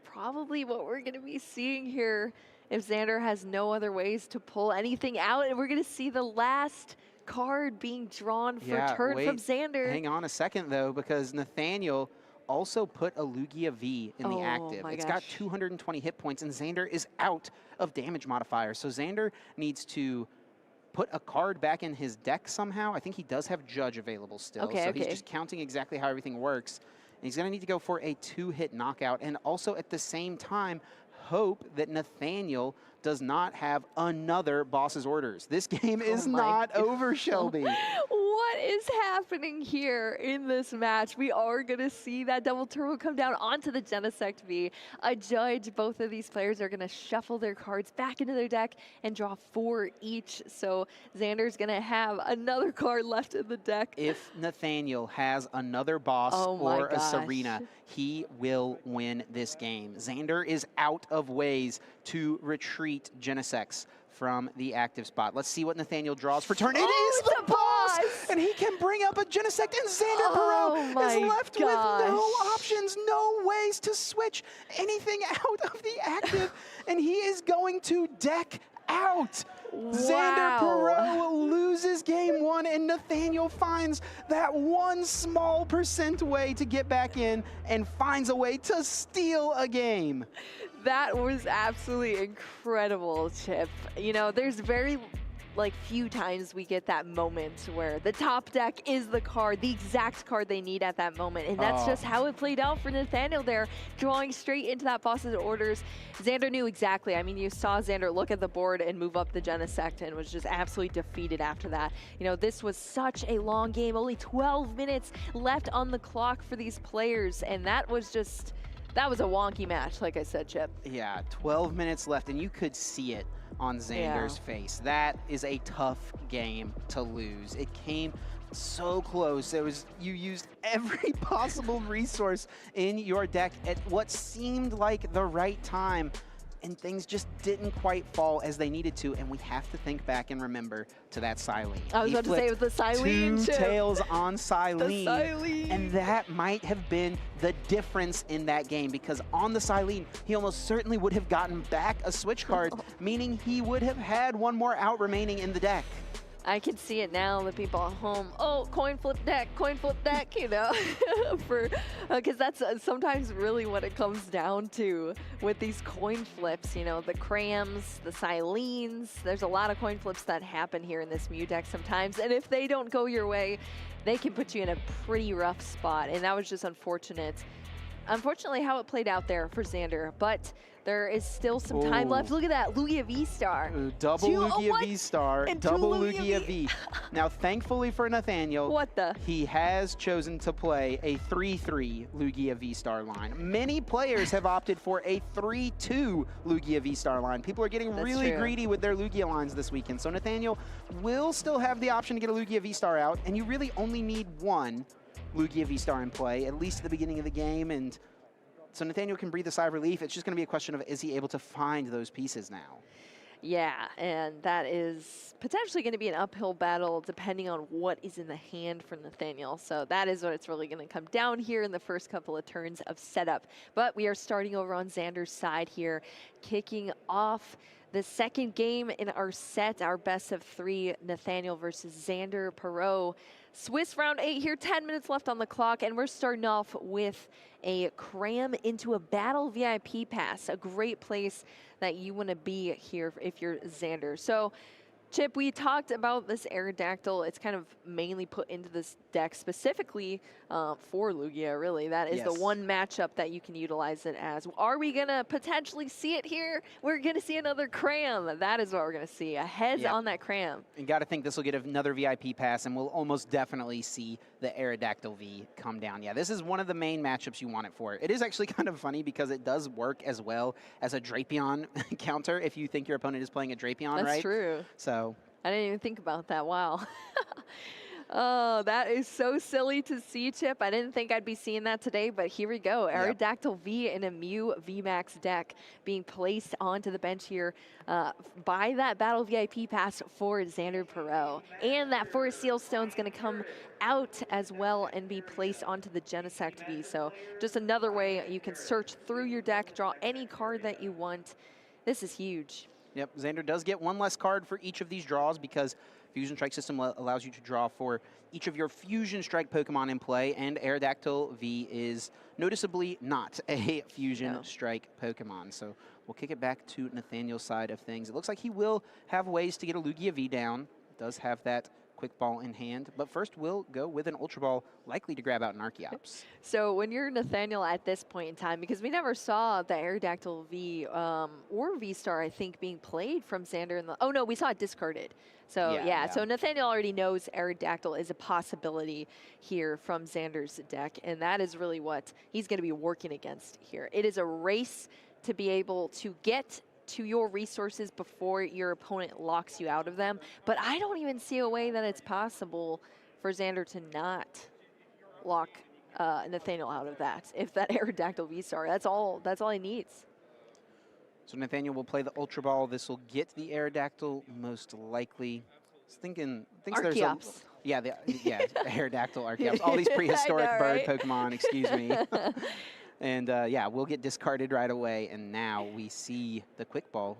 probably what we're going to be seeing here if Xander has no other ways to pull anything out. And we're going to see the last card being drawn for turn from Xander. Hang on a second, though, because Nathaniel also put a Lugia V in the active. It's got 220 hit points, and Xander is out of damage modifier. So Xander needs to put a card back in his deck somehow. I think he does have Judge available still. So he's just counting exactly how everything works. And he's going to need to go for a 2-hit knockout, and also at the same time hope that Nathaniel does not have another boss's orders. This game is not over, Shelby. What is happening here in this match? We are going to see that double turbo come down onto the Genesect V. A Judge. Both of these players are going to shuffle their cards back into their deck and draw 4 each. So Xander's going to have another card left in the deck. If Nathaniel has another boss or a Serena, he will win this game. Xander is out of ways to retreat Genesects from the active spot. Let's see what Nathaniel draws for turn. It is the boss! And he can bring up a Genesect, and Xander Perot is left with no options, no ways to switch anything out of the active, and he is going to deck out. Xander Perot loses game 1, and Nathaniel finds that 1 small % way to get back in and finds a way to steal a game. That was absolutely incredible, Chip. You know, there's very few times we get that moment where the top deck is the card, the exact card they need at that moment. And that's just how it played out for Nathaniel there, drawing straight into that boss's orders. Xander knew exactly. I mean, you saw Xander look at the board and move up the Genesect and was just absolutely defeated after that. You know, this was such a long game, only 12 minutes left on the clock for these players. And that was just, that was a wonky match, like I said, Chip. Yeah, 12 minutes left, and you could see it on Xander's face. That is a tough game to lose. It came so close. You used every possible resource in your deck at what seemed like the right time, and things just didn't quite fall as they needed to, and we have to think back and remember to that Silene. I was about to say with the Silene two chip. tails on Silene, The Silene. and that might have been the difference in that game, because on the Silene, he almost certainly would have gotten back a switch card, meaning he would have had one more out remaining in the deck. I can see it now, the people at home. Oh, coin flip deck, you know, because that's sometimes really what it comes down to with these coin flips, you know, the Crams, the Silenes. There's a lot of coin flips that happen here in this Mew deck sometimes, and if they don't go your way, they can put you in a pretty rough spot, and that was just unfortunate. Unfortunately, how it played out there for Xander, but there is still some time left. Look at that, Lugia V-Star. Double Lugia V-Star, double Lugia V. Now, thankfully for Nathaniel, he has chosen to play a 3-3 Lugia V-Star line. Many players have opted for a 3-2 Lugia V-Star line. People are getting really greedy with their Lugia lines this weekend. So Nathaniel will still have the option to get a Lugia V-Star out, and you really only need one Lugia V-Star in play, at least at the beginning of the game, and so Nathaniel can breathe a sigh of relief. It's just going to be a question of, is he able to find those pieces now? Yeah, and that is potentially going to be an uphill battle depending on what is in the hand for Nathaniel. So that is what it's really going to come down here in the first couple of turns of setup. But we are starting over on Xander's side here, kicking off the second game in our set, our best of 3, Nathaniel versus Xander Perot. Swiss round 8 here, 10 minutes left on the clock, and we're starting off with a cram into a battle VIP pass, a great place that you want to be here if you're Xander. So, Chip, we talked about this Aerodactyl. It's kind of mainly put into this deck specifically for Lugia, really. That is the one matchup that you can utilize it as. Are we going to potentially see it here? We're going to see another Cram. That is what we're going to see. A heads on that Cram. And got to think this will get another VIP pass, and we'll almost definitely see the Aerodactyl V come down. Yeah, this is one of the main matchups you want it for. It is actually kind of funny because it does work as well as a Drapion counter if you think your opponent is playing a Drapion, right? That's true. So I didn't even think about that. Wow. Oh, that is so silly to see, Chip. I didn't think I'd be seeing that today, but here we go. Aerodactyl V in a Mew VMAX deck being placed onto the bench here by that Battle VIP pass for Xander Perot. And that Forest Seal Stone is going to come out as well and be placed onto the Genesect V. So just another way you can search through your deck, draw any card that you want. This is huge. Yep, Xander does get one less card for each of these draws because Fusion Strike system allows you to draw for each of your Fusion Strike Pokemon in play, and Aerodactyl V is noticeably not a Fusion Strike Pokemon. So we'll kick it back to Nathaniel's side of things. It looks like he will have ways to get a Lugia V down. Does have that Quick Ball in hand, but first we'll go with an Ultra Ball, likely to grab out an Archeops. So when you're Nathaniel at this point in time, because we never saw the Aerodactyl V or V-Star, I think, being played from Xander in the, oh no, we saw it discarded. So so Nathaniel already knows Aerodactyl is a possibility here from Xander's deck, and that is really what he's going to be working against here. It is a race to be able to get to your resources before your opponent locks you out of them. But I don't even see a way that it's possible for Xander to not lock Nathaniel out of that. If that Aerodactyl V-Star, that's all he needs. So Nathaniel will play the Ultra Ball. This will get the Aerodactyl most likely. Thinks Archeops. there's Aerodactyl, Archeops. All these prehistoric bird Pokemon, excuse me. And we'll get discarded right away. And now we see the Quick Ball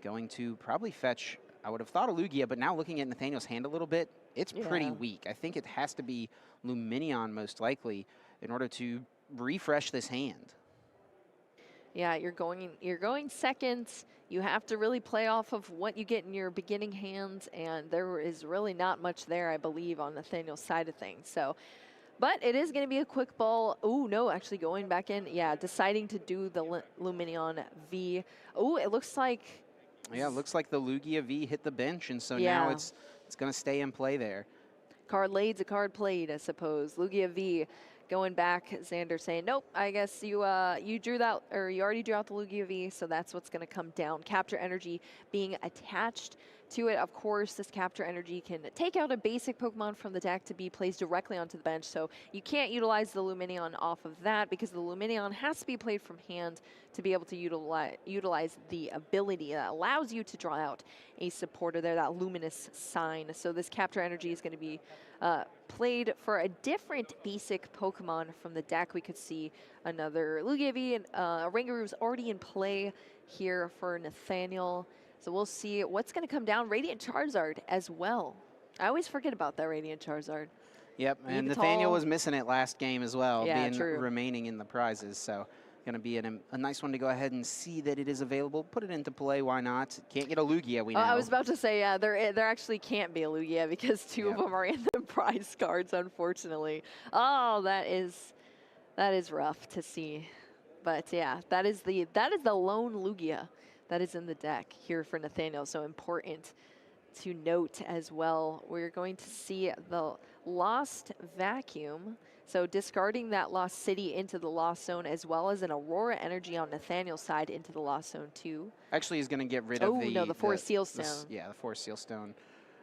going to probably fetch, I would have thought a Lugia, but now looking at Nathaniel's hand a little bit, it's pretty weak. I think it has to be Lumineon most likely in order to refresh this hand. Yeah, you're going second. You have to really play off of what you get in your beginning hands, and there is really not much there, I believe, on Nathaniel's side of things. So, but it is going to be a Quick Ball. Oh, no, actually going back in. Yeah, deciding to do the Lumineon V. Oh, it looks like... Yeah, it looks like the Lugia V hit the bench, and so now it's going to stay in play there. Card laid's a card played, I suppose. Lugia V going back. Xander saying, nope, I guess you drew that, or you already drew out the Lugia V, so that's what's going to come down. Capture Energy being attached to it. Of course, this Capture Energy can take out a basic Pokemon from the deck to be placed directly onto the bench, so you can't utilize the Lumineon off of that because the Lumineon has to be played from hand to be able to utilize the ability that allows you to draw out a supporter there, that luminous sign. So this Capture Energy is going to be played for a different basic Pokemon from the deck. We could see another Lugia V, and Rangaru's already in play here for Nathaniel. So we'll see what's going to come down. Radiant Charizard as well. I always forget about that Radiant Charizard. Yep, and Nathaniel was missing it last game as well, being remaining in the prizes. So going to be a nice one to go ahead and see that it is available. Put it into play, why not? Can't get a Lugia, we know. I was about to say, yeah, there actually can't be a Lugia because two of them are in the prize cards, unfortunately. Oh, that is rough to see. But yeah, that is the lone Lugia that is in the deck here for Nathaniel. So important to note as well. We're going to see the Lost Vacuum. So discarding that Lost City into the Lost Zone, as well as an Aurora Energy on Nathaniel's side into the Lost Zone too. Actually, he's going to get rid of the Forest Seal Stone. The Forest Seal Stone.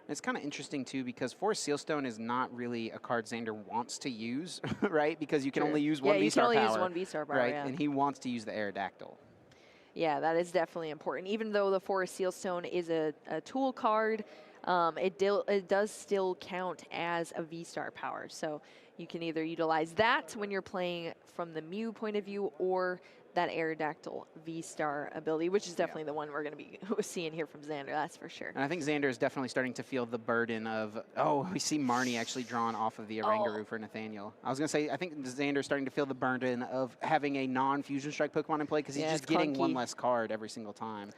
It's kind of interesting too because Forest Seal Stone is not really a card Xander wants to use, right? Because you can only use one V-Star power. Yeah, you can only use one V-Star power, right? And he wants to use the Aerodactyl. Yeah, that is definitely important. Even though the Forest Seal Stone is a tool card, it does still count as a V-Star power. So you can either utilize that when you're playing from the Mew point of view, or that Aerodactyl V-Star ability, which is definitely the one we're going to be seeing here from Xander, that's for sure. And I think Xander is definitely starting to feel the burden of, we see Marnie actually drawn off of the Oranguru for Nathaniel. I was going to say, I think Xander is starting to feel the burden of having a non-Fusion Strike Pokemon in play because he's just getting one less card every single time.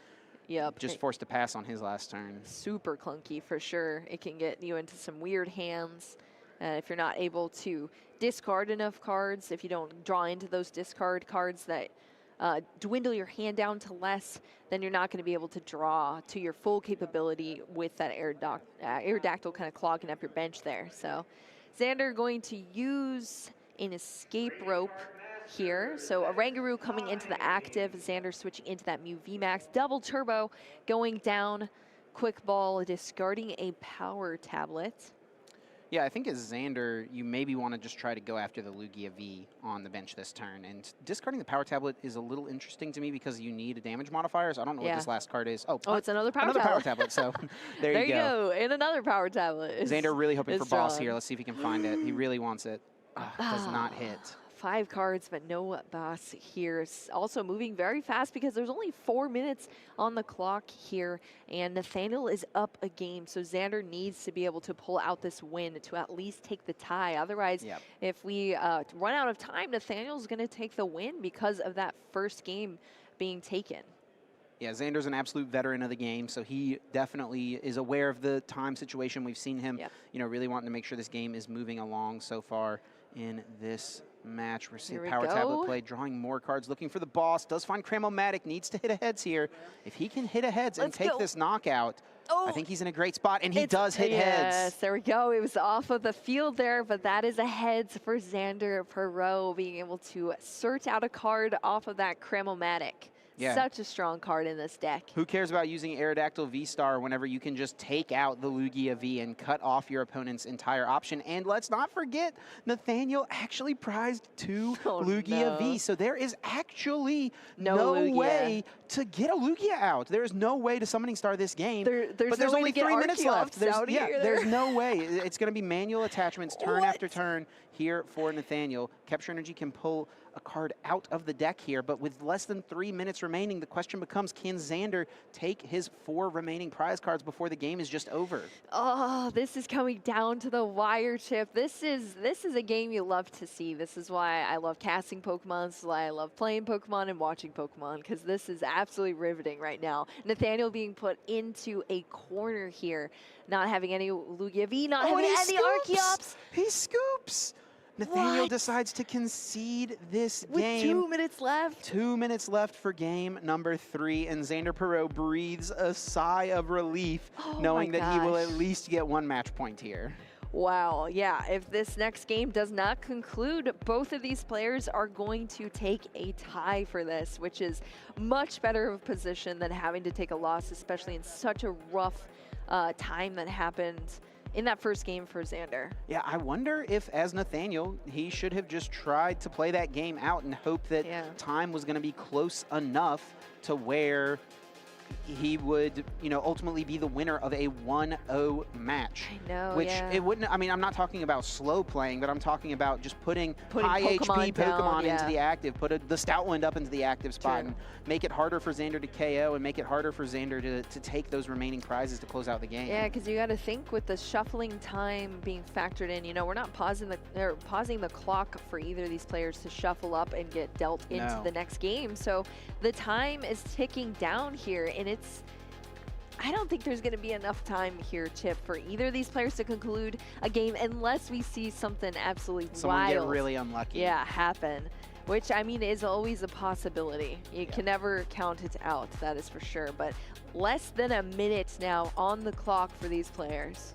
Yep. Just forced to pass on his last turn. Super clunky for sure. It can get you into some weird hands if you're not able to discard enough cards. If you don't draw into those discard cards that dwindle your hand down to less, then you're not going to be able to draw to your full capability with that Aerodactyl kind of clogging up your bench there. So Xander going to use an Escape Rope here. So Oranguru coming into the active, Xander switching into that Mew VMAX, double turbo going down, quick ball discarding a power tablet. Yeah, I think as Xander, you maybe want to just try to go after the Lugia V on the bench this turn. And discarding the power tablet is a little interesting to me because you need a damage modifier. So I don't know what this last card is. Oh, it's another power tablet. Another power tablet. So there you go. And another power tablet. Xander really hoping for boss here. Let's see if he can find it. He really wants it. Does not hit. 5 cards, but no boss here. It's also moving very fast because there's only 4 minutes on the clock here, and Nathaniel is up a game, so Xander needs to be able to pull out this win to at least take the tie. Otherwise, if we run out of time, Nathaniel's going to take the win because of that first game being taken. Yeah, Xander's an absolute veteran of the game, so he definitely is aware of the time situation. We've seen him, really wanting to make sure this game is moving along so far in this match. We're seeing power tablet play, drawing more cards, looking for the boss. Does find Cramomatic, needs to hit a heads here. If he can hit a heads and take this knockout, I think he's in a great spot, and he does hit heads. Yes, there we go. It was off of the field there, but that is a heads for Xander Perot, being able to search out a card off of that Cramomatic. Yeah. Such a strong card in this deck. Who cares about using Aerodactyl V-Star whenever you can just take out the Lugia V and cut off your opponent's entire option? And let's not forget, Nathaniel actually prized 2 Lugia V. So there is actually no way to get a Lugia out. There's no way to summoning star this game. But there's only 3 minutes left. There's no way. It's going to be manual attachments turn after turn here for Nathaniel. Capture Energy can pull a card out of the deck here, but with less than 3 minutes remaining, the question becomes, can Xander take his 4 remaining prize cards before the game is just over? Oh, this is coming down to the wire, Chip. This is a game you love to see. This is why I love casting Pokemon. This is why I love playing Pokemon and watching Pokemon, because this is absolutely riveting right now. Nathaniel being put into a corner here, not having any Lugia V, not having any Archeops. He scoops. Nathaniel decides to concede this game. With 2 minutes left. 2 minutes left for game number 3, and Xander Perot breathes a sigh of relief, knowing that he will at least get 1 match point here. Wow, yeah, if this next game does not conclude, both of these players are going to take a tie for this, which is much better of a position than having to take a loss, especially in such a rough time that happened in that first game for Xander. Yeah, I wonder if, as Nathaniel, he should have just tried to play that game out and hope that time was going to be close enough to where he would, ultimately be the winner of a 1-0 match. I know, Which it wouldn't, I mean, I'm not talking about slow playing, but I'm talking about just putting high HP Pokemon into the active, put the Stoutland up into the active spot, and make it harder for Xander to KO and make it harder for Xander to take those remaining prizes to close out the game. Yeah, because you got to think with the shuffling time being factored in, we're not pausing the clock for either of these players to shuffle up and get dealt into the next game. So the time is ticking down here, and I don't think there's going to be enough time here, Chip, for either of these players to conclude a game unless we see something absolutely Someone wild. Get really unlucky. Yeah, happen. Which, I mean, is always a possibility. You can never count it out, that is for sure. But less than a minute now on the clock for these players.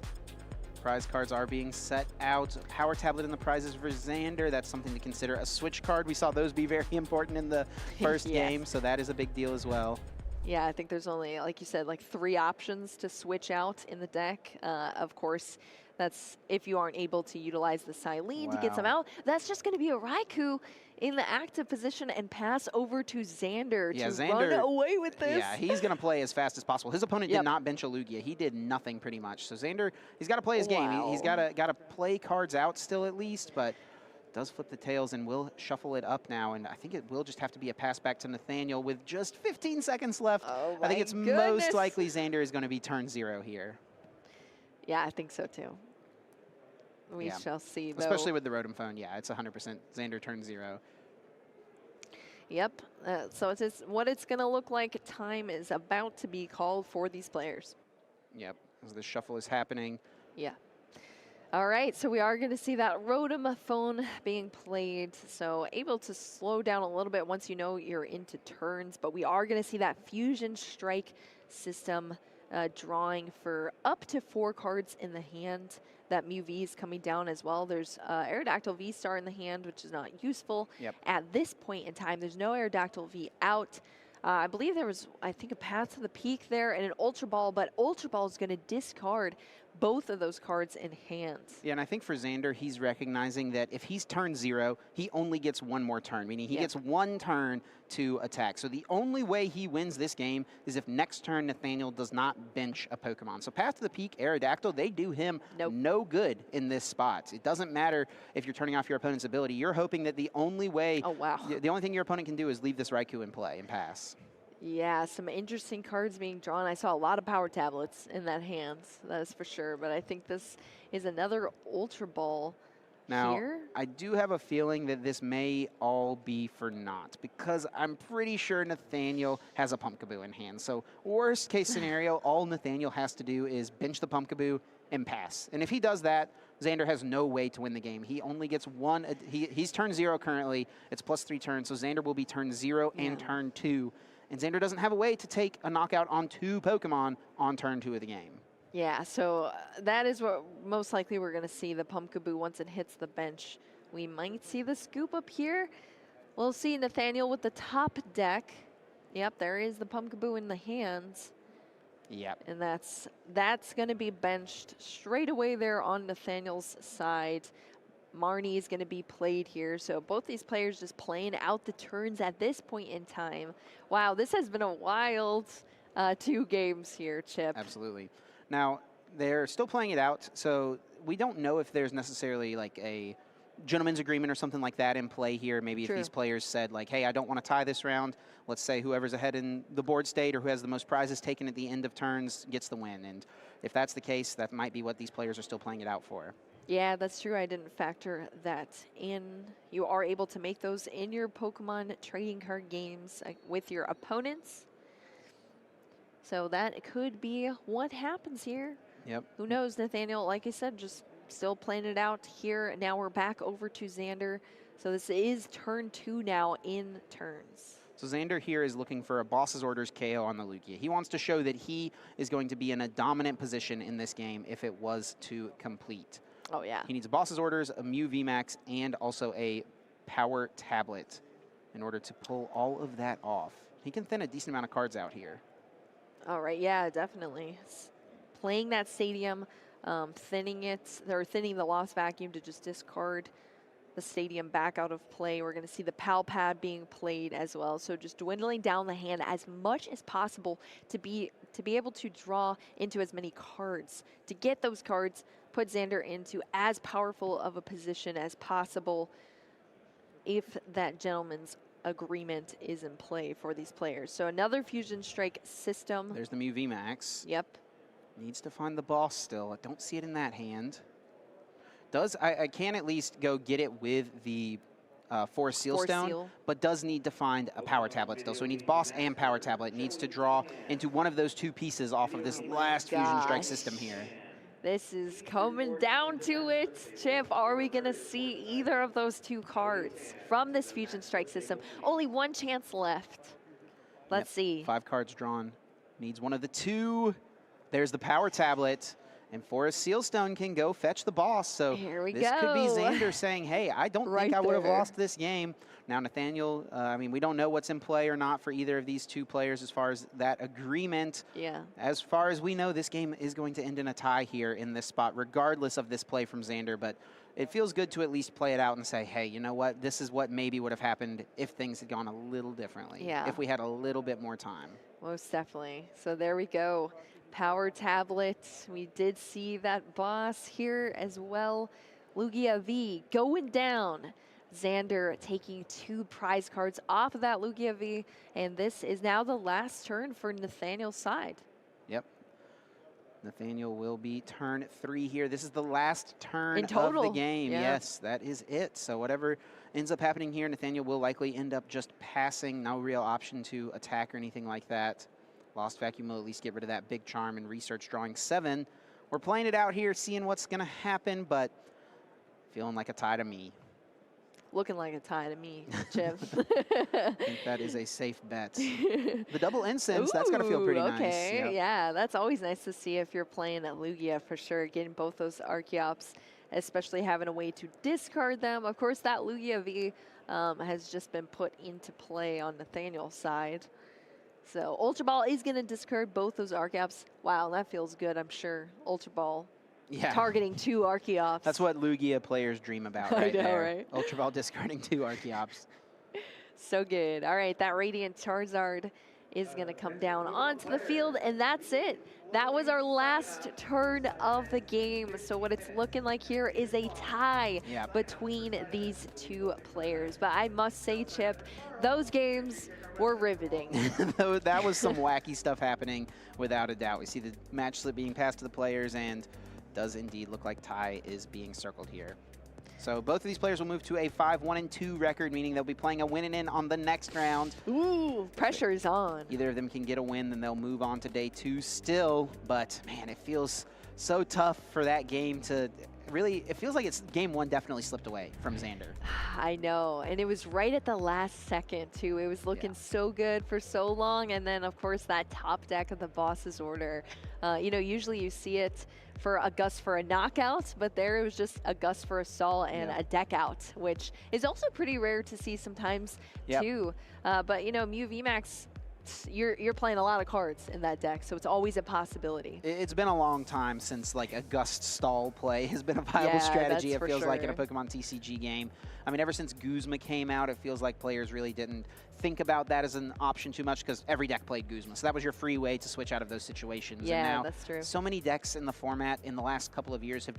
Prize cards are being set out. Power tablet in the prizes for Xander. That's something to consider. A switch card, we saw those be very important in the first game, so that is a big deal as well. Yeah, I think there's only, like you said, like 3 options to switch out in the deck. Of course, that's if you aren't able to utilize the Silene to get some out. That's just going to be a Raikou in the active position and pass over to Xander to run away with this. Yeah, he's going to play as fast as possible. His opponent did not bench a Lugia. He did nothing pretty much. So Xander, he's got to play his game. He's got to play cards out still at least, but does flip the tails and will shuffle it up now, and I think it will just have to be a pass back to Nathaniel with just 15 seconds left. I think it's most likely Xander is going to be turn 0 here. Yeah, I think so too. We shall see, though. Especially with the Rotom phone, yeah, it's 100% Xander turn 0. Yep, so it's what it's going to look like. Time is about to be called for these players. Yep, as the shuffle is happening. Yeah. All right, so we are going to see that Rotom phone being played, so able to slow down a little bit once you know you're into turns, but we are going to see that Fusion Strike system drawing for up to 4 cards in the hand. That Mew V is coming down as well. There's Aerodactyl V-Star in the hand, which is not useful at this point in time. There's no Aerodactyl V out. I believe there was, I think, a Path to the Peak there and an Ultra Ball, but Ultra Ball is going to discard both of those cards in hand. Yeah, and I think for Xander, he's recognizing that if he's turn 0, he only gets 1 more turn, meaning he gets 1 turn to attack. So the only way he wins this game is if next turn Nathaniel does not bench a Pokemon. So Path to the Peak, Aerodactyl, they do him no good in this spot. It doesn't matter if you're turning off your opponent's ability. You're hoping that the only way, the only thing your opponent can do is leave this Raikou in play and pass. Yeah, some interesting cards being drawn. I saw a lot of power tablets in that hand, that is for sure. But I think this is another Ultra Ball here. I do have a feeling that this may all be for naught, because I'm pretty sure Nathaniel has a Pumpkaboo in hand. So worst case scenario, all Nathaniel has to do is bench the Pumpkaboo and pass. And if he does that, Xander has no way to win the game. He only gets 1. He's turn 0 currently. It's +3 turns. So Xander will be turn 0 and turn 2. And Xander doesn't have a way to take a knockout on 2 Pokemon on turn 2 of the game. Yeah, so that is what most likely we're going to see, the Pumpkaboo once it hits the bench. We might see the scoop up here. We'll see Nathaniel with the top deck. Yep, there is the Pumpkaboo in the hands. Yep. And that's going to be benched straight away there on Nathaniel's side. Marnie is going to be played here. So both these players just playing out the turns at this point in time. Wow, this has been a wild 2 games here, Chip. Absolutely. Now, they're still playing it out, so we don't know if there's necessarily like a gentleman's agreement or something like that in play here. Maybe if these players said like, hey, I don't want to tie this round. Let's say whoever's ahead in the board state or who has the most prizes taken at the end of turns gets the win. And if that's the case, that might be what these players are still playing it out for. Yeah, that's true. I didn't factor that in. You are able to make those in your Pokemon trading card games with your opponents. So that could be what happens here. Yep. Who knows, Nathaniel, like I said, just still playing it out here. Now we're back over to Xander. So this is turn 2 now in turns. So Xander here is looking for a boss's orders KO on the Lugia. He wants to show that he is going to be in a dominant position in this game if it was to complete. Oh, yeah. He needs a boss's orders, a Mew VMAX, and also a power tablet in order to pull all of that off. He can thin a decent amount of cards out here. All right, yeah, definitely. playing that stadium, thinning it, or thinning the lost vacuum to just discard the stadium back out of play. We're going to see the pal pad being played as well. So just dwindling down the hand as much as possible to be able to draw into as many cards. To get those cards, put Xander into as powerful of a position as possible if that gentleman's agreement is in play for these players. So another Fusion Strike system. There's the Mew VMAX. Yep. Needs to find the boss still. I don't see it in that hand. I can at least go get it with the Forest Seal Stone, but does need to find a power tablet still. So he needs boss and power tablet. Needs to draw into one of those two pieces off of this last Fusion Strike system here. This is coming down to it. Chip, are we going to see either of those two cards from this Fusion Strike system? Only one chance left. Let's see. 5 cards drawn. Needs one of the two. There's the power tablet. And Forest Sealstone can go fetch the boss. So this could be Xander saying, hey, I don't think I would have lost this game. Now, Nathaniel, I mean, we don't know what's in play or not for either of these two players as far as that agreement. Yeah. As far as we know, this game is going to end in a tie here in this spot, regardless of this play from Xander. But it feels good to at least play it out and say, hey, you know what? This is what maybe would have happened if things had gone a little differently. Yeah. If we had a little bit more time. Most definitely. So there we go. Power tablet. We did see that boss here as well. Lugia V going down. Xander taking 2 prize cards off of that Lugia V. And this is now the last turn for Nathaniel's side. Yep. Nathaniel will be turn 3 here. This is the last turn in total of the game. Yeah. Yes, that is it. So whatever ends up happening here, Nathaniel will likely end up just passing. No real option to attack or anything like that. Lost Vacuum will at least get rid of that big charm and research drawing 7. We're playing it out here, seeing what's going to happen, but feeling like a tie to me. Looking like a tie to me, Chip. I think that is a safe bet. The double incense, that's got to feel pretty nice. Okay, yep. Yeah, that's always nice to see if you're playing at Lugia for sure, getting both those Archeops, especially having a way to discard them. Of course, that Lugia V has just been put into play on Nathaniel's side. So Ultra Ball is going to discard both those Archeops. Wow, that feels good, I'm sure. Ultra Ball targeting 2 Archeops. That's what Lugia players dream about right I know, there. right? Ultra Ball discarding 2 Archeops. So good. All right, that Radiant Charizard is going to come down onto the field, and that's it. That was our last turn of the game. So what it's looking like here is a tie between these 2 players. But I must say, Chip, those games were riveting. That was some wacky stuff happening, without a doubt. We see the match slip being passed to the players, and does indeed look like tie is being circled here. So both of these players will move to a 5-1-2 record, meaning they'll be playing a win and in on the next round. Ooh, pressure's on. Either of them can get a win, then they'll move on to day 2 still. But man, it feels so tough for that game to really, it feels like it's game 1 definitely slipped away from Xander. I know, and it was right at the last second too. It was looking so good for so long, and then of course that top deck of the boss's order. You know, usually you see it for a gust for a knockout, but there it was just a gust for a stall and a deck out, which is also pretty rare to see sometimes too. But you know, Mew VMAX, you're playing a lot of cards in that deck, so it's always a possibility. It's been a long time since like a gust stall play has been a viable strategy, it feels like, in a Pokemon TCG game. I mean, ever since Guzma came out, it feels like players really didn't think about that as an option too much because every deck played Guzma. So that was your free way to switch out of those situations. Yeah, and now, that's true. So many decks in the format in the last couple of years have